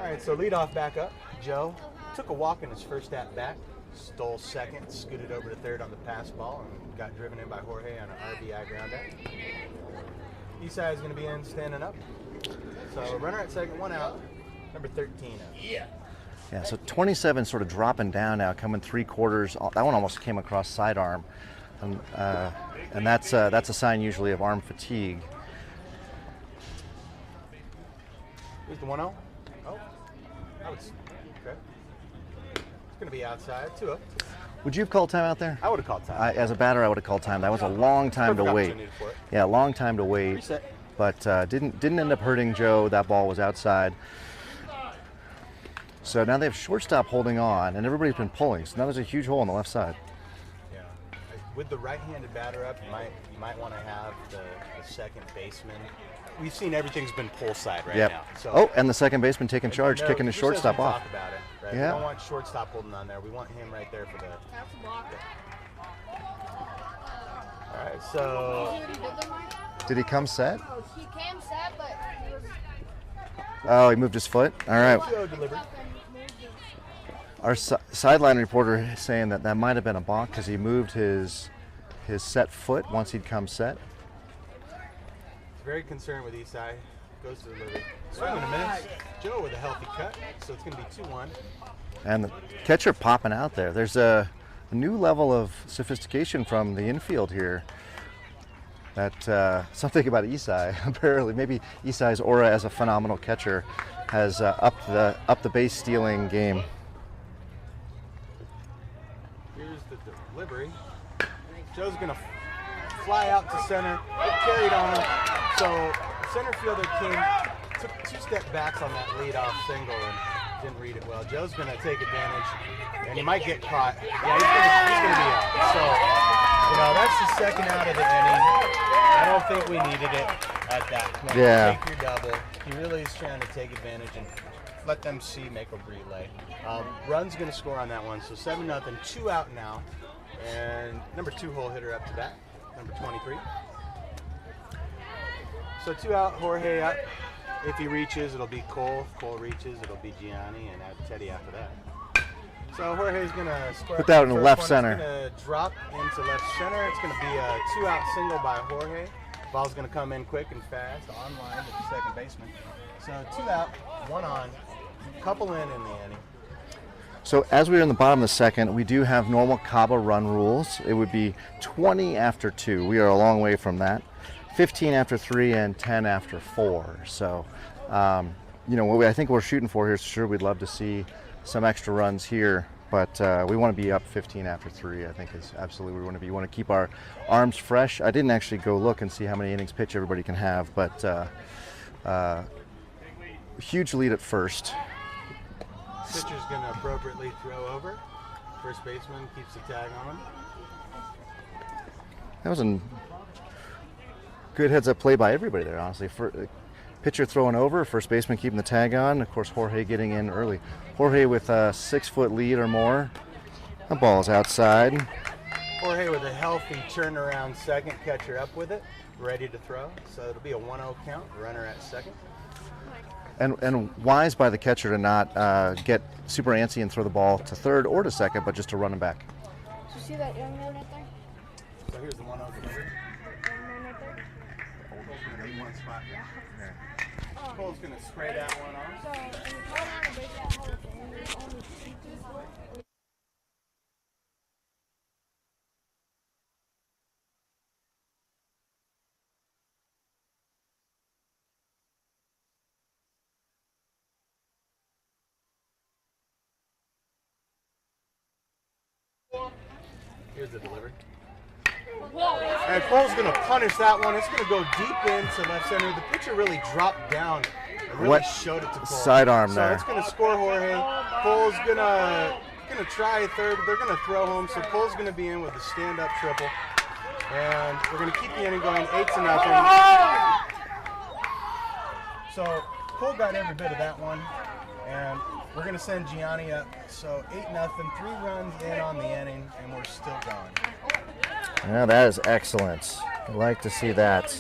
right, so leadoff back up. Joe took a walk in his first at bat. Stole second, scooted over to third on the pass ball, and got driven in by Jorge on an RBI groundout. Eastside is going to be in standing up. So runner at second, 1 out, number 13 out. Yeah, so 27 sort of dropping down now, coming 3/4. That one almost came across sidearm, and that's a sign usually of arm fatigue. Here's the 1-0. Oh, going to be outside. 2-0. Would you have called time out there? I would have called time. As a batter, I would have called time. That was a long time to Perfect wait. opportunity for it. Yeah, a long time to wait. Reset. But didn't end up hurting Joe. That ball was outside. So now they have shortstop holding on, and everybody's been pulling. So now there's a huge hole on the left side. Yeah. With the right-handed batter up, you might want to have the second baseman. We've seen everything's been pull side right now. So Oh, and the second baseman taking charge, no, kicking the just as shortstop we off. talked about it, right? Yeah. We don't want shortstop holding on there. We want him right there for the. All right, so Did he come set? He came set, but he was Oh, he moved his foot. All right. 2-0 delivered. Our sideline reporter is saying that might have been a balk because he moved his set foot once he'd come set. Very concerned with Isai. Goes to delivery. Swing and a miss. Joe with a healthy cut, so it's going to be 2-1. And the catcher popping out there. There's a new level of sophistication from the infield here. That something about Isai. Apparently, maybe Isai's aura as a phenomenal catcher has upped the base stealing game. Here's the delivery. Joe's going to fly out to center. It carried on him. So center fielder took 2 step backs on that leadoff single and didn't read it well. Joe's going to take advantage, and he might get caught. Yeah, he's going to be out. So, that's the second out of the inning. I don't think we needed it at that point. Yeah. Take your double. He really is trying to take advantage and let them make a relay. Run's going to score on that one. So 7-0, 2 out now. And number 2 hole hitter up to bat, number 23. So 2 out, Jorge up. If he reaches, it'll be Cole. If Cole reaches, it'll be Gianni, and add Teddy after that. So Jorge's going to square Put that in the first left one. center. It's going to drop into left center. It's going to be a 2-out single by Jorge. Ball's going to come in quick and fast, on line with the second baseman. So 2 out, 1 on, couple in the inning. So as we are in the bottom of the second, we do have normal Cabo run rules. It would be 20 after 2. We are a long way from that. 15 after 3 and 10 after 4. So, what I think we're shooting for here is sure we'd love to see some extra runs here, but we want to be up 15 after 3. I think is absolutely where we want to be. We want to keep our arms fresh. I didn't actually go look and see how many innings pitch everybody can have, but huge lead at first. Pitcher's going to appropriately throw over. First baseman keeps the tag on him. That was a good heads-up play by everybody there, honestly. Pitcher throwing over, first baseman keeping the tag on. Of course, Jorge getting in early. Jorge with a 6-foot lead or more. The ball's outside. Jorge with a healthy turnaround second, catcher up with it, ready to throw. So it'll be a 1-0 count, runner at second. And wise by the catcher to not get super antsy and throw the ball to third or to second, but just to run him back. Did you see that young man right there? So here's the 1-0 delivery. Young man right there? Cole's going to leave one spot. Cole's going to spray that one off. So, in the Colorado Baseball Hall of Fame, there's only 2 people. Here's the delivery. And Cole's going to punish that one. It's going to go deep into left center. The pitcher really dropped down and really showed it to Cole. Sidearm there. So it's going to score Jorge. Cole's going to try third, but they're going to throw home. So Cole's going to be in with a stand-up triple. And we're going to keep the inning going 8-0. So Cole got every bit of that one. And we're going to send Gianni up. So 8-0, 3 runs in on the inning, and we're still going. Yeah, that is excellent. I'd like to see that.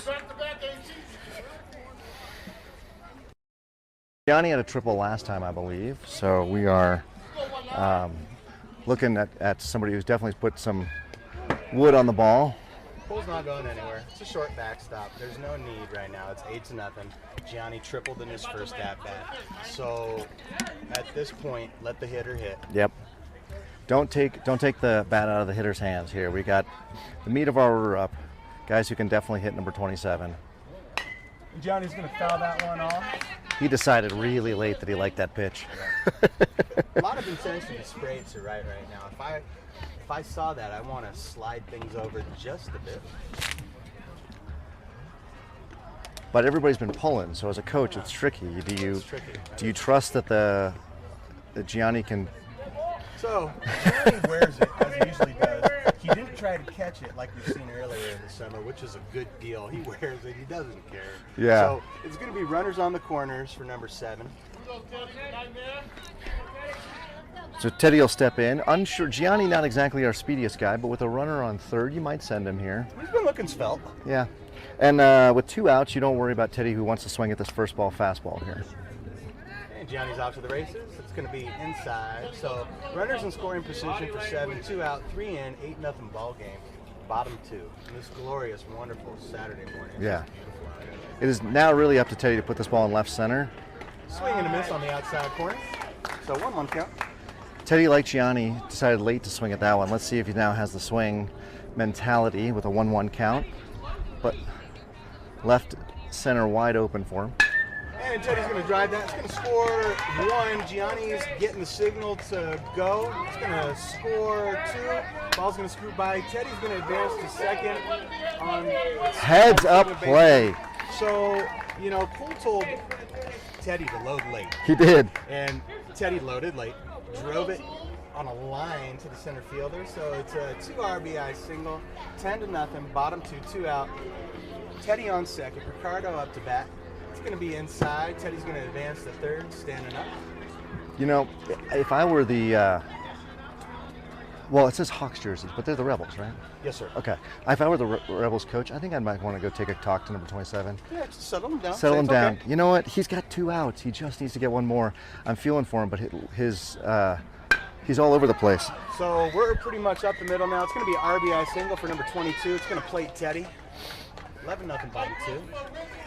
Gianni had a triple last time, I believe. So we are looking at somebody who's definitely put some wood on the ball. Cole's not going anywhere. It's a short backstop. There's no need right now. It's 8-0. Gianni tripled in his first at-bat. So at this point, let the hitter hit. Yep. Don't take the bat out of the hitter's hands here. We got the meat of our order up. Guys who can definitely hit number 27. Gianni's going to foul that one off. He decided really late that he liked that pitch. A lot of intention to spray to right now. If I saw that, I want to slide things over just a bit. But everybody's been pulling, so as a coach, it's tricky. It's tricky. Do you trust that that Gianni can? So Gianni wears it as he usually does. He didn't try to catch it like we've seen earlier in the summer, which is a good deal. He wears it. He doesn't care. Yeah. So it's going to be runners on the corners for number 7. So Teddy will step in. Unsure. Gianni, not exactly our speediest guy, but with a runner on third, you might send him here. He's been looking svelte. Yeah. And with 2 outs, you don't worry about Teddy, who wants to swing at this first ball fastball here. And Gianni's off to the races. It's going to be inside. So runners in scoring position for 7, 2 out, 3 in, 8-0 ball game. Bottom 2. And this glorious, wonderful Saturday morning. Yeah. It's beautiful out here. It is now really up to Teddy to put this ball in left center. Swing and a miss on the outside corner. So 1-1 count. Teddy, like Gianni, decided late to swing at that one. Let's see if he now has the swing mentality with a 1-1 count. But left center wide open for him. And Teddy's going to drive that. It's going to score 1. Gianni's getting the signal to go. It's going to score 2. Ball's going to scoot by. Teddy's going to advance to second on Heads up play. So, you know, Cole told Teddy to load late. He did. And Teddy loaded late, drove it on a line to the center fielder. So it's a 2 RBI single, 10-0, bottom 2, 2 out. Teddy on second, Ricardo up to bat. It's going to be inside. Teddy's going to advance to third, standing up. You know, if I were the, well, it says Hawks jerseys, but they're the Rebels, right? Yes, sir. Okay. If I were the Rebels coach, I think I might want to go take a talk to number 27. Yeah, just settle him down. Settle Say him it's down. okay. You know what? He's got 2 outs. He just needs to get 1 more. I'm feeling for him, but he's all over the place. So we're pretty much up the middle now. It's going to be an RBI single for number 22. It's going to plate Teddy. 11-0 bottom 2.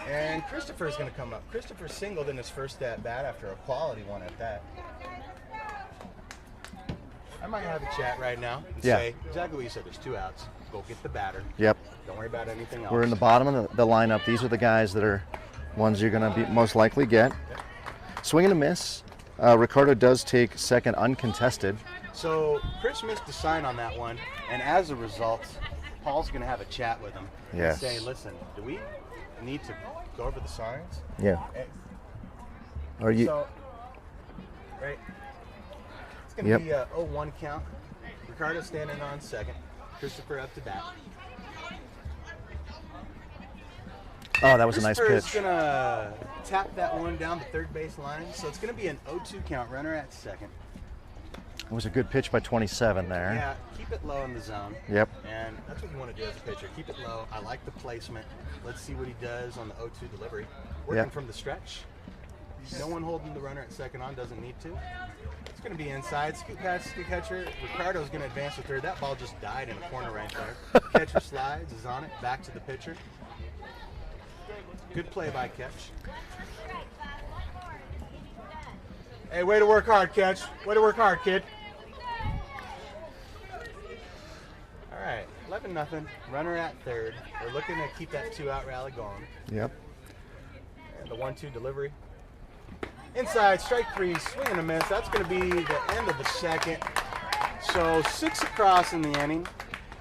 And Christopher's going to come up. Christopher singled in his first at bat after a quality one at that. I might have a chat right now and say exactly what you said. There's 2 outs. Go get the batter. Yep. Don't worry about anything else. We're in the bottom of the lineup. These are the guys that are ones you're going to be most likely get. Swing and a miss. Ricardo does take second uncontested. So Chris missed a sign on that one, and as a result, Paul's going to have a chat with him Yes. and say, listen, do we need to go over the signs? Yeah. Are you? So, right. It's going to be a 0-1 count. Ricardo standing on second. Christopher up to bat. Oh, that was a nice Christopher pitch. is going to tap that one down the third base line. So it's going to be an 0-2 count. Runner at second. It was a good pitch by 27 there. Yeah, keep it low in the zone. Yep. And that's what you want to do as a pitcher. Keep it low. I like the placement. Let's see what he does on the 0-2 delivery. Working Yep. from the stretch. No one holding the runner at second on, doesn't need to. It's going to be inside. Scoop past the catcher. Ricardo's going to advance to third. That ball just died in the corner right there. Catcher slides, is on it, back to the pitcher. Good play by Catch. Hey, way to work hard, Catch. Way to work hard, kid. All right, 11-0. Runner at third. We're looking to keep that 2-out rally going. Yep. And the 1-2 delivery. Inside, strike 3, swing and a miss. That's going to be the end of the second. So 6 across in the inning.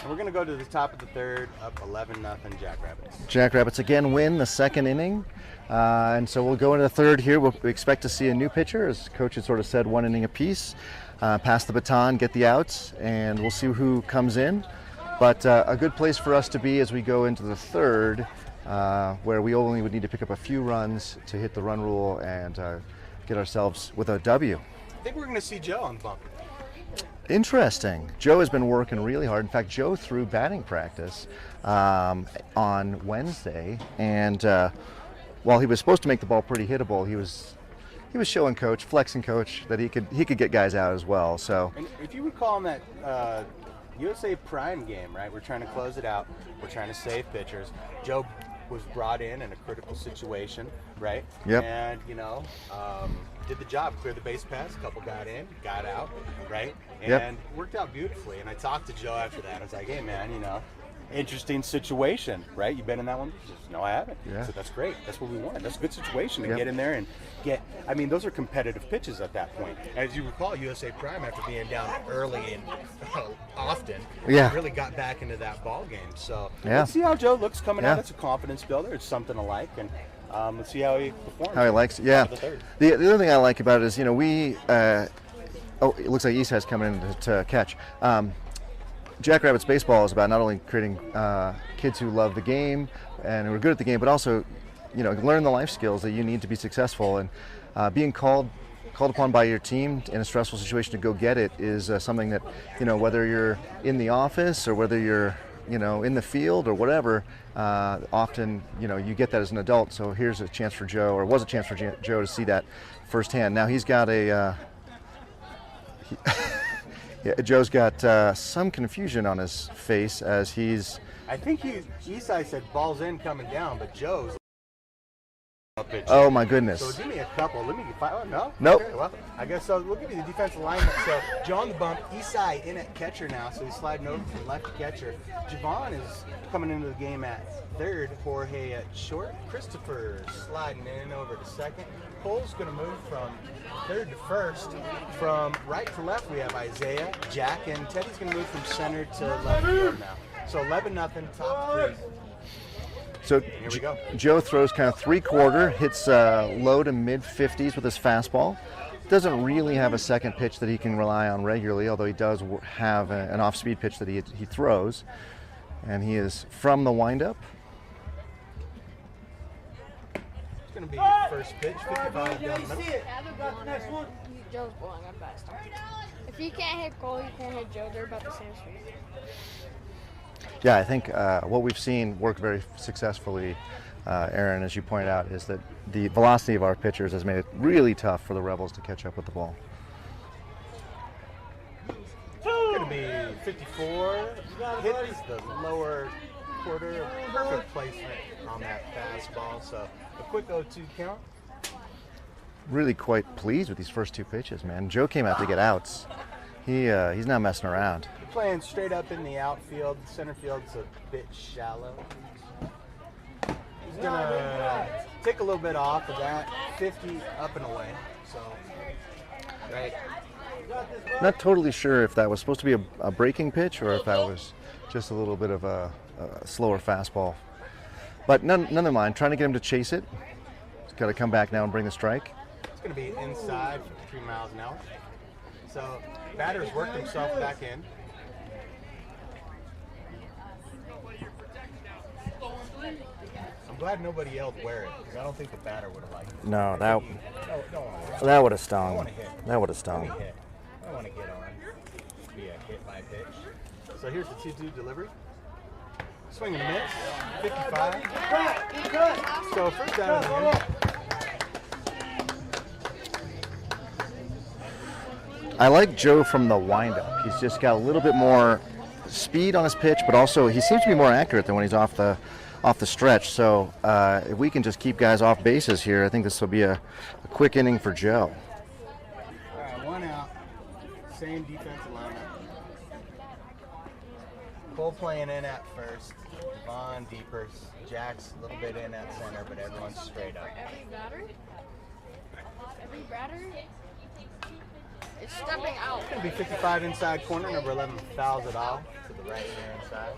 And we're going to go to the top of the third, up 11-0 Jackrabbits. Jackrabbits again win the second inning. And so we'll go into the third here. We expect to see a new pitcher. As coach had sort of said, 1 inning apiece. Pass the baton, get the outs, and we'll see who comes in. But a good place for us to be as we go into the third, where we only would need to pick up a few runs to hit the run rule and get ourselves with a W. I think we're going to see Joe on the bump. Interesting. Joe has been working really hard. In fact, Joe threw batting practice on Wednesday, and while he was supposed to make the ball pretty hittable, he was showing coach, flexing coach, that he could get guys out as well. So, And if you recall in that USA Prime game, right, we're trying to close it out. We're trying to save pitchers. Joe was brought in a critical situation, right? Yep. And, did the job, cleared the base pass, a couple got in, got out, right? And Yep. worked out beautifully. And I talked to Joe after that. I was like, hey, man, interesting situation, right? You've been in that one? No, I haven't. Yeah. So that's great. That's what we want. That's a good situation to Yep. get in there and get. I mean, those are competitive pitches at that point. As you recall, USA Prime, after being down early and often, Yeah. really got back into that ball game. So Yeah. Let's see how Joe looks coming Yeah. out. It's a confidence builder. It's something to like, and let's see how he performs. How he likes it. Yeah. Top of the third. The other thing I like about it is, we. It looks like Eastside's coming in to catch. Jackrabbits baseball is about not only creating kids who love the game and who are good at the game, but also, learn the life skills that you need to be successful. And being called upon by your team in a stressful situation to go get it is something that, whether you're in the office or whether you're, in the field or whatever, often, you get that as an adult. So here's a chance for Joe, or was a chance for Joe to see that firsthand. Now he's got a. Yeah, Joe's got some confusion on his face as he's. I think Eastside said ball's in coming down, but Joe's. Oh my goodness! So give me a couple. Let me find. Oh, no. Nope. Okay, well, I guess so. We'll give you the defensive alignment. So Joe on the bump. Eastside in at catcher now, so he's sliding over from left to catcher. Javon is coming into the game at third. Jorge at short. Christopher sliding in over to second. Cole's going to move from third to first. From right to left, we have Isaiah, Jack, and Teddy's going to move from center to left field now. So 11-0, top three. So Here we go. Joe throws kind of 3/4, hits low to mid 50s with his fastball. Doesn't really have a second pitch that he can rely on regularly, although he does have an off-speed pitch that he throws. And he is from the windup. it's going to be first pitch, 55 down the middle. Joe's blowing up fast. If he can't hit Cole, he can't hit Joe. They're about the same speed. Yeah, I think what we've seen work very successfully, Aaron, as you pointed out, is that the velocity of our pitchers has made it really tough for the Rebels to catch up with the ball. It's going to be 54. Hits the lower quarter. Perfect placement on that fastball. So a quick 0-2 count. Really quite pleased with these first two pitches, man. Joe came out to get outs. He's not messing around. Playing straight up in the outfield. Center field's a bit shallow. He's gonna take a little bit off of that. 50 up and away. So, right. Not totally sure if that was supposed to be a breaking pitch or if that was just a little bit of a slower fastball. But none of mind. Trying to get him to chase it. He's got to come back now and bring the strike. It's gonna be inside, 53 miles an hour. So, batter's worked himself back in. I'm glad nobody yelled wear it, because I don't think the batter would have liked it. No, that would have stung. wanna hit. That would have Let stung. me hit. I don't want to get on. Be a hit by pitch. So here's the 2-2 delivery. Swing and a miss. 55. So first down of the inning. I like Joe from the windup. He's just got a little bit more speed on his pitch, but also he seems to be more accurate than when he's off the stretch. So if we can just keep guys off bases here, I think this will be a quick inning for Joe. All right, one out. Same defensive lineup. Cole playing in at first. Vaughn deeper. Jack's a little bit in at center, but everyone's straight up. Every batter is stepping out. It's going to be 55 inside corner. Number 11 fouls it off to the right near inside.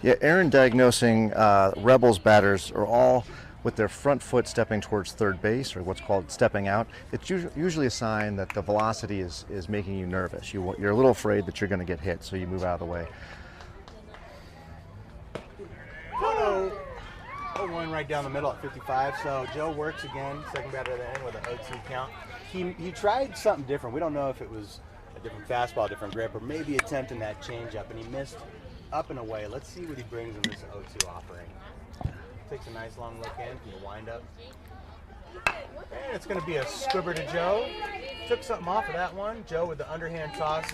Yeah, Aaron diagnosing Rebels batters are all with their front foot stepping towards third base, or what's called stepping out. It's usually a sign that the velocity is making you nervous. You're a little afraid that you're going to get hit, so you move out of the way. 0-1 right down the middle at 55. So Joe works again, second batter of the inning with an 0-2 count. He tried something different. We don't know if it was a different fastball, different grip, or maybe attempting that changeup, and he missed up and away. Let's see what he brings in this 0-2 offering. Takes a nice long look in from the windup. And it's going to be a squibber to Joe. Took something off of that one. Joe with the underhand toss.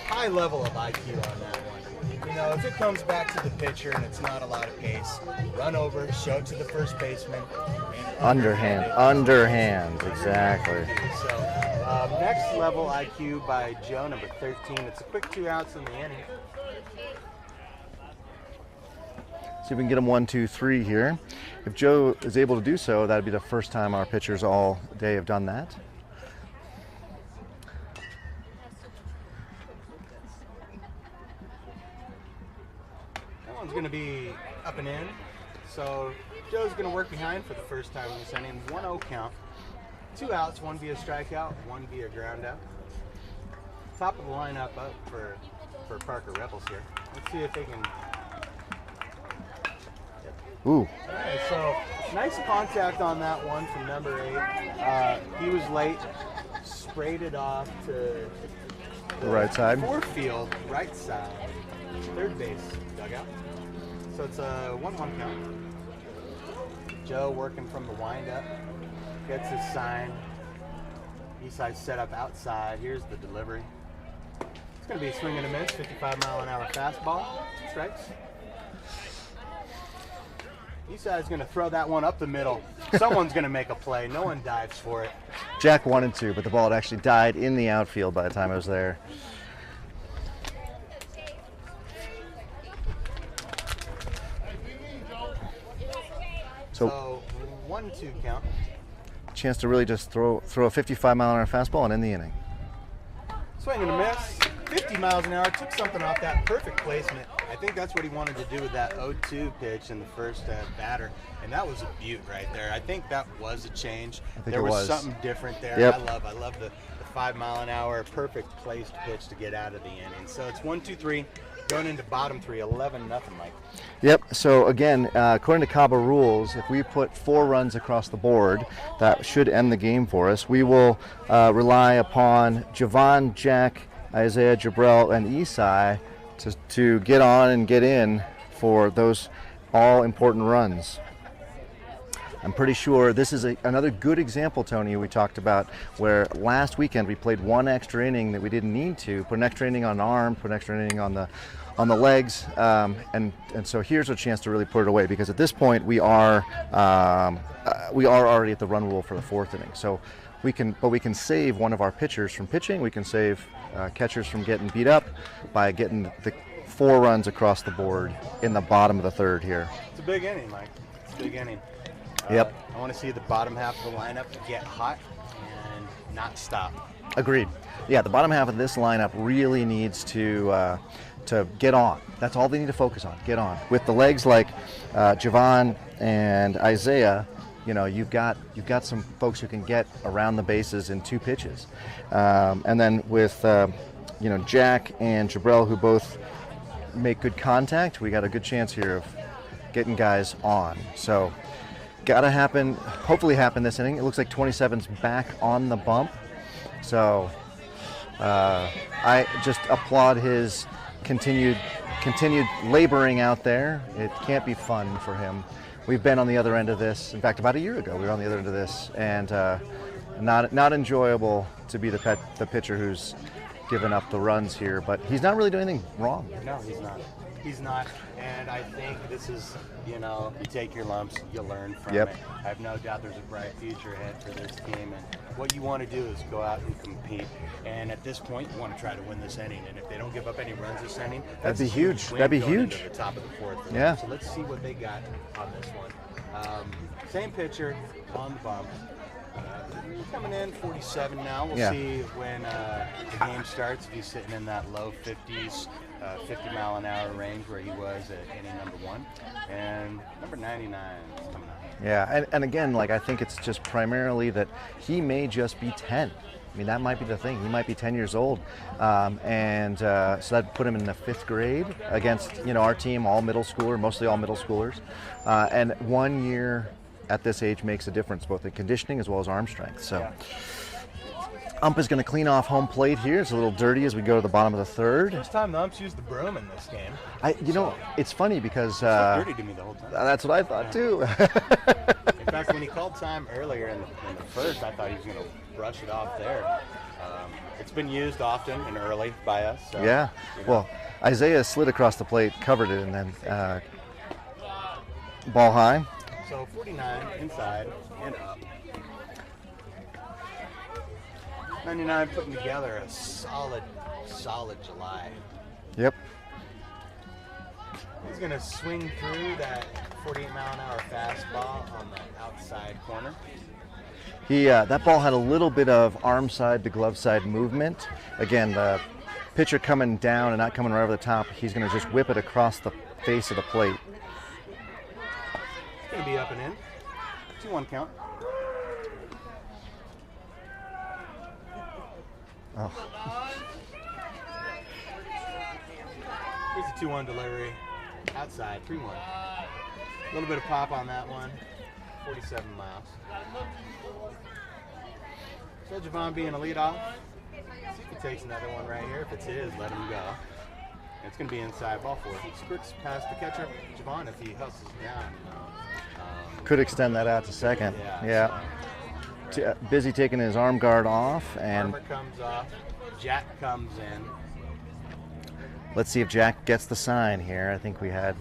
High level of IQ on that one. You know, if it comes back to the pitcher and it's not a lot of pace, run over, show it to the first baseman. And Underhand, exactly. So, next level IQ by Joe, number 13. It's a quick 2 outs in the inning. See if we can get him 1, 2, 3 here. If Joe is able to do so, that'd be the first time our pitchers all day have done that. That one's going to be up and in. So Joe's going to work behind for the first time in this inning. 1-0 count. 2 outs, 1 via strikeout, 1 via ground out. Top of the lineup up for Parker Rebels here. Let's see if they can. Ooh. All right, so nice contact on that one from number 8. He was late, sprayed it off to The right side. Fourth field, right side, third base dugout. So it's a 1-1 count. Joe working from the windup, gets his sign. Eastside set up outside. Here's the delivery. It's going to be a swing and a miss, 55-mile-an-hour fastball, strikes. Eastside's going to throw that one up the middle. Someone's going to make a play. No one dives for it. Jack wanted to, but the ball had actually died in the outfield by the time it was there. So 1-2 count. Chance to really just throw a 55-mile-an-hour fastball and end the inning. Swing and a miss, 50 miles an hour, took something off that, perfect placement. I think that's what he wanted to do with that 0-2 pitch in the first batter, and that was a beaut right there. I think that was a change. There was something different there. Yep. I love the 5-mile-an-hour, perfect placed pitch to get out of the inning. So it's 1-2-3, going into bottom 3, 11-0, Mike. Yep, so again, according to Cabo rules, if we put 4 runs across the board, that should end the game for us. We will rely upon Javon, Jack, Isaiah, Jabril, and Isai to get on and get in for those all-important runs. I'm pretty sure this is another good example, Tony, we talked about, where last weekend we played 1 extra inning that we didn't need to, put an extra inning on arm, put an extra inning on the legs, and so here's a chance to really put it away, because at this point we are already at the run rule for the 4th inning. So we can save one of our pitchers from pitching. We can save catchers from getting beat up by getting the 4 runs across the board in the bottom of the 3rd here. It's a big inning, Mike. It's a big inning. Yep. I want to see the bottom half of the lineup get hot and not stop. Agreed. Yeah, the bottom half of this lineup really needs to get on. That's all they need to focus on. Get on. With the legs like Javon and Isaiah, you know, you've got some folks who can get around the bases in 2 pitches, and then with Jack and Jabril, who both make good contact, we got a good chance here of getting guys on. So, gotta happen. Hopefully, happen this inning. It looks like 27's back on the bump. So, I just applaud his continued laboring out there. It can't be fun for him. We've been on the other end of this. In fact, about a year ago, we were on the other end of this, and not enjoyable to be the pitcher who's given up the runs here. But he's not really doing anything wrong. No, he's not. He's not. And I think this is, you take your lumps, you learn from it. I have no doubt there's a bright future ahead for this team. And what you want to do is go out and compete. And at this point, you want to try to win this inning. And if they don't give up any runs this inning, that'd be huge. That'd be huge. huge. Into the top of the 4th. Yeah. So let's see what they got on this one. Same pitcher on the bump. Coming in 47 now. We'll see when the game starts if he's sitting in that low 50s, 50-mile-an-hour range where he was at inning number 1. And number 99 is coming up. Yeah, and again, I think it's just primarily that he may just be 10. I mean, that might be the thing. He might be 10 years old. So that put him in the 5th grade against, our team, all middle schooler, mostly all middle schoolers. And 1 year at this age makes a difference, both in conditioning as well as arm strength. So ump is going to clean off home plate here. It's a little dirty as we go to the bottom of the 3rd. First time the umps used the broom in this game. It's funny because it's dirty to me the whole time. That's what I thought too. In fact, when he called time earlier in the 1st, I thought he was going to brush it off there. It's been used often and early by us. So, yeah. Well, Isaiah slid across the plate, covered it, and then ball high. So 49 inside and up. 99 putting together a solid July. Yep. He's going to swing through that 48-mile-an-hour fastball on the outside corner. That ball had a little bit of arm side to glove side movement. Again, the pitcher coming down and not coming right over the top, he's going to just whip it across the face of the plate. It's going to be up and in. 2-1 count. Oh. Here's a 2-1 delivery. Outside, 3-1. A little bit of pop on that one. 47 miles. So Javon being a leadoff. See if he takes another one right here. If it's his, let him go. It's going to be inside, ball 4. He squirts past the catcher. Javon, if he hustles down. Could extend that out to second. Yeah. Busy taking his arm guard off, and Armor comes off. Jack comes in. let's see if Jack gets the sign here. I think we had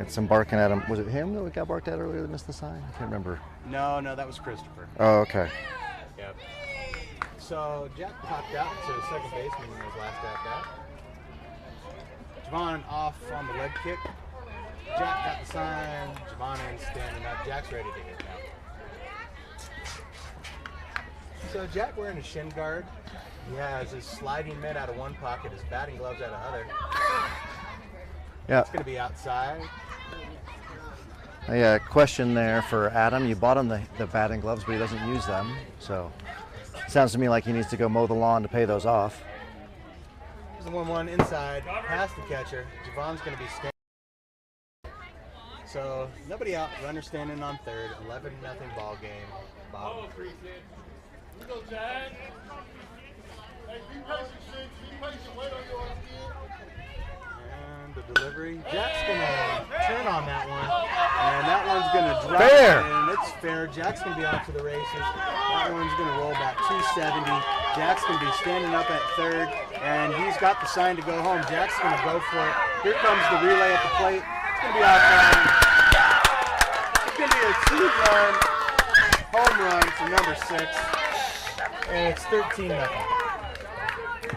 some barking at him. Was it him that we got barked at earlier that missed the sign? I can't remember. No, that was Christopher. Oh, okay. Yep. So Jack popped out to the second baseman in his last at bat. Javon off on the leg kick. Jack got the sign. Javon in standing up. Jack's ready to hit now. So Jack wearing a shin guard. He has his sliding mitt out of one pocket, his batting gloves out of the other. Yeah. It's going to be outside. Yeah, question there for Adam. You bought him the batting gloves, but he doesn't use them. So sounds to me like he needs to go mow the lawn to pay those off. There's the 1-1 inside, past the catcher. Javon's going to be standing. So nobody out, runner standing on third, 11-0 ball game. Bottom. And the delivery. Jack's going to turn on that one. And that one's going to drop. Fair. And it's fair. Jack's going to be off to the races. That one's going to roll back 270. Jack's going to be standing up at third. And he's got the sign to go home. Jack's going to go for it. Here comes the relay at the plate. It's going to be outside. It's going to be a 2-run home run for number 6. And it's 13-0.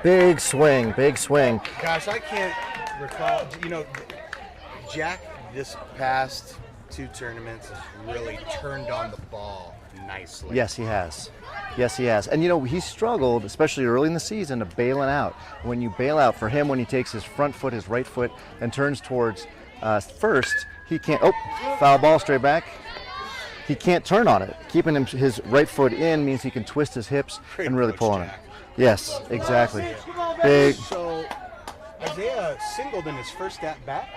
Big swing, big swing. Gosh, I can't recall. Jack this past 2 tournaments has really turned on the ball nicely. Yes, he has. Yes, he has. And he struggled, especially early in the season, to bailing out. When you bail out for him, when he takes his front foot, his right foot, and turns towards first, he can't. Oh, foul ball straight back. He can't turn on it. Keeping his right foot in means he can twist his hips Great and really approach, pull on it. Jack. Yes, exactly. Big. So Isaiah singled in his first at bat.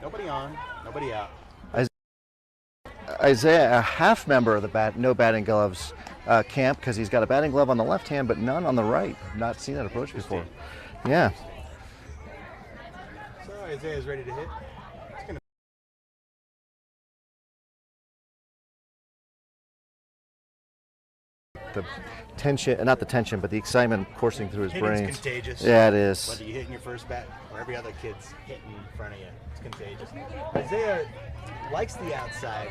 Nobody on, nobody out. Isaiah, a half member of the no batting gloves camp, because he's got a batting glove on the left hand, but none on the right. Not seen that approach before. Yeah. So Isaiah's ready to hit. It's gonna The tension, not the tension, but the excitement coursing through his Hitting's brains. contagious. Yeah, it is. Whether you hit in your first bat or every other kid's hitting in front of you, it's contagious. Isaiah likes the outside,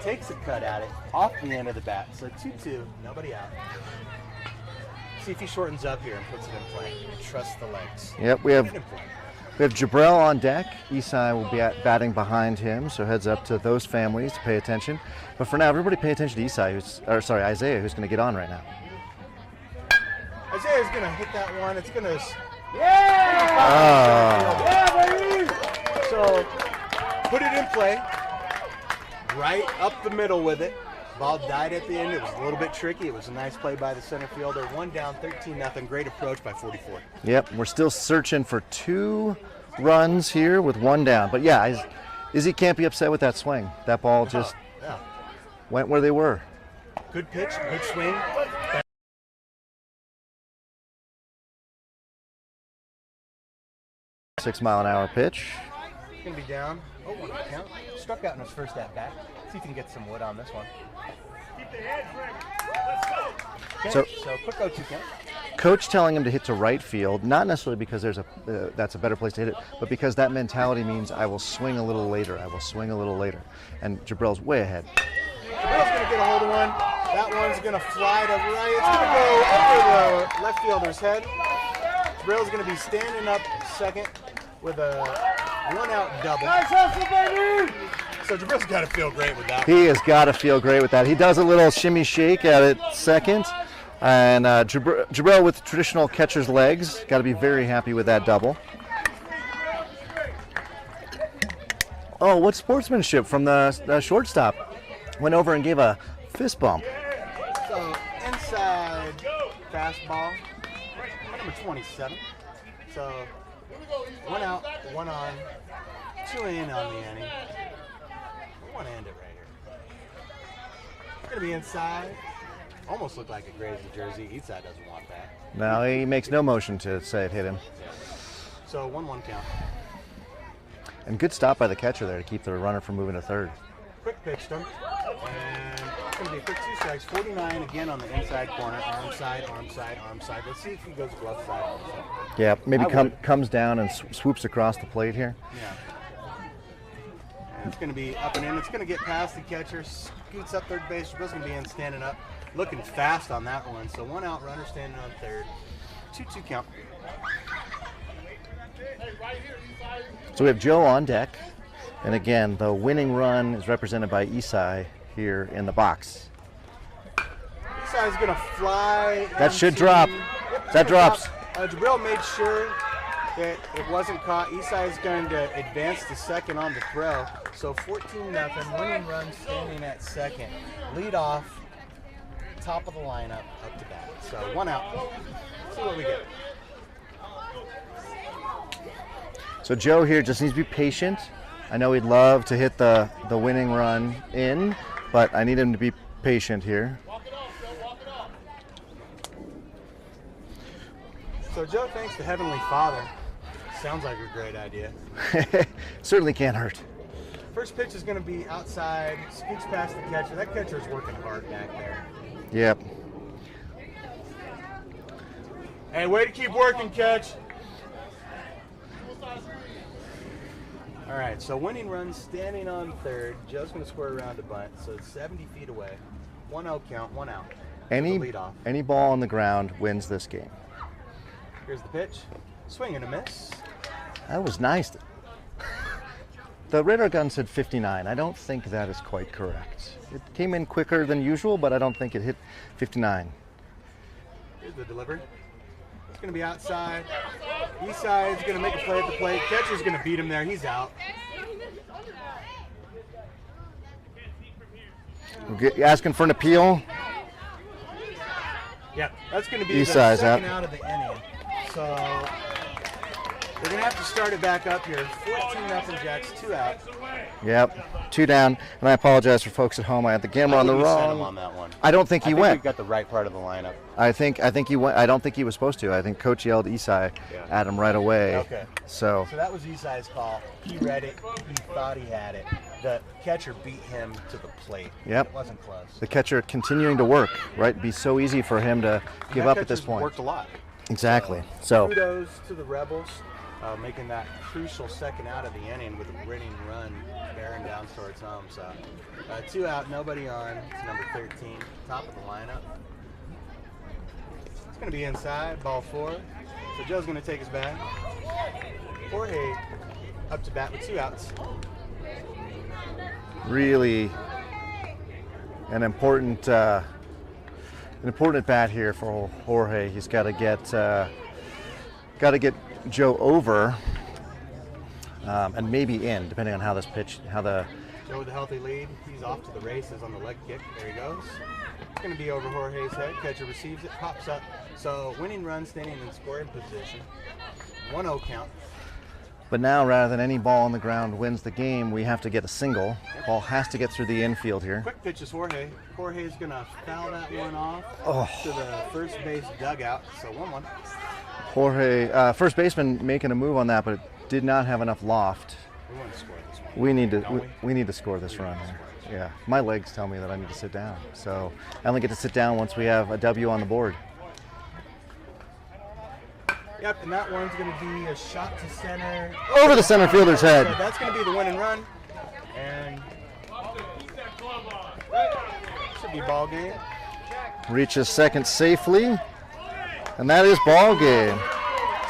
takes a cut at it off the end of the bat. So 2-2, nobody out. See if he shortens up here and puts it in play. Trust the legs. Yep, we Get have in play. Jabrell on deck. Isai will be batting behind him, so heads up to those families to pay attention. But for now, everybody pay attention to Isaiah, who's going to get on right now. Isaiah's going to hit that one. It's going to... So, put it in play. Right up the middle with it. Ball died at the end. It was a little bit tricky. It was a nice play by the center fielder. 1 down, 13-0. Great approach by 44. Yep, we're still searching for 2 runs here with 1 down. But yeah, Izzy can't be upset with that swing. That ball just went where they were. Good pitch, good swing. 6-mile-an-hour pitch. Going to be down. Oh, 1 count. Struck out in his first at bat. See if he can get some wood on this one. Okay, So quick 0-2 count. Coach telling him to hit to right field, not necessarily because that's a better place to hit it, but because that mentality means I will swing a little later. I will swing a little later. And Jabrell's way ahead. Jabrell's going to get a hold of one. That one's going to fly to right. It's going to go over the left fielder's head. Jabrell's going to be standing up second with a 1 out double. So Jabril's got to feel great with that. He has got to feel great with that. He does a little shimmy shake at second. And Jabril with traditional catcher's legs. Got to be very happy with that double. Oh, what sportsmanship from the shortstop. Went over and gave a fist bump. So inside fastball, number 27. So 1 out, 1 on, 2 in on the inning. We want to end it right here. It's going to be inside. Almost looked like it grazed the jersey. Eastside doesn't want that. No, he makes no motion to say it hit him. So 1-1 count. And good stop by the catcher there to keep the runner from moving to third. Quick pitch to him. And it's going to be a quick 2 strikes. 49 again on the inside corner. Arm side, arm side, arm side. Let's see if he goes glove side. Yeah, maybe comes down and swoops across the plate here. Yeah. And it's going to be up and in. It's going to get past the catcher. Scoots up third base. Jabril's going to be in, standing up. Looking fast on that one. So 1 out, runner standing on third. 2-2 count. So we have Joe on deck. And again, the winning run is represented by Isai here in the box. Isai's going to fly. That should drop. Yep, That drops. Jabril made sure that it wasn't caught. Isai is going to advance to second on the throw. So 14-0. Winning run standing at second. Lead off. Top of the lineup up to bat. So 1 out. Let's see what we get. So Joe here just needs to be patient. I know he'd love to hit the winning run in, but I need him to be patient here. So Joe thanks the Heavenly Father. Sounds like a great idea. Certainly can't hurt. First pitch is going to be outside. Scoots past the catcher. That catcher's working hard back there. Yep. Hey, way to keep working, catch. All right, so winning run standing on third. Joe's going to square around a bunt, so it's 70 feet away. 1-0 count, 1 out. Any ball on the ground wins this game. Here's the pitch. Swing and a miss. That was nice. The radar gun said 59. I don't think that is quite correct. It came in quicker than usual, but I don't think it hit 59. Here's the delivery. It's going to be outside. East side is going to make a play at the plate. Catcher's going to beat him there. He's out. Asking for an appeal. Yeah, that's going to be East the side's second out. out of the inning. So they're going to have to start it back up here. 14-0 Jacks, 2 out. Yep, 2 down. And I apologize for folks at home. I had the camera on the We sent him wrong. on that one. I don't think he went. We've got the right part of the lineup. I think he went. I don't think he was supposed to. I think Coach yelled Isai at him right away. Okay. So So that was Isai's call. He read it. He thought he had it. The catcher beat him to the plate. Yep. It wasn't close. the catcher continuing to work. Right, it'd be so easy for him to give That up at this catcher's point. Worked a lot. Exactly. So Kudos to the Rebels, making that crucial second out of the inning with a winning run, bearing down towards home. So 2 out, nobody on. It's number 13, top of the lineup. It's going to be inside, ball 4. So Joe's going to take his bat. Jorge up to bat with 2 outs. really an important bat here for Jorge. He's got to get Joe over and maybe in, depending on how this pitch, Joe with a healthy lead. He's off to the races on the leg kick. There he goes. It's going to be over Jorge's head. Catcher receives it, pops up. So winning run, standing in scoring position. 1-0 count. But now, rather than any ball on the ground wins the game, we have to get a single. Ball has to get through the infield here. Quick pitch is Jorge. Jorge's going to foul that one off to the first base dugout. So 1-1. Jorge, first baseman, making a move on that, but it did not have enough loft. We want to score this one. We need to score this run here. Yeah, my legs tell me that I need to sit down. So I only get to sit down once we have a W on the board. Yep, and that one's going to be a shot to center. Over the center fielder's head. So that's going to be the winning run. And should be ball game. Reaches second safely. And that is ball game.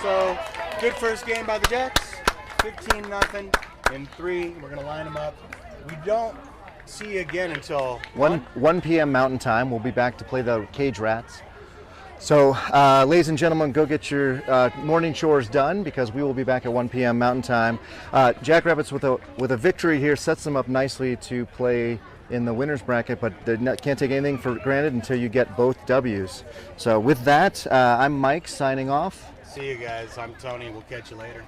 So good first game by the Jacks. 15-0 in 3. We're going to line them up. We don't see you again until 1 p.m. Mountain Time. We'll be back to play the Cage Rats. So, ladies and gentlemen, go get your morning chores done because we will be back at 1 p.m. Mountain Time. Jackrabbits with a victory here sets them up nicely to play in the winners bracket, but they can't take anything for granted until you get both W's. So with that, I'm Mike signing off. See you guys. I'm Tony. We'll catch you later.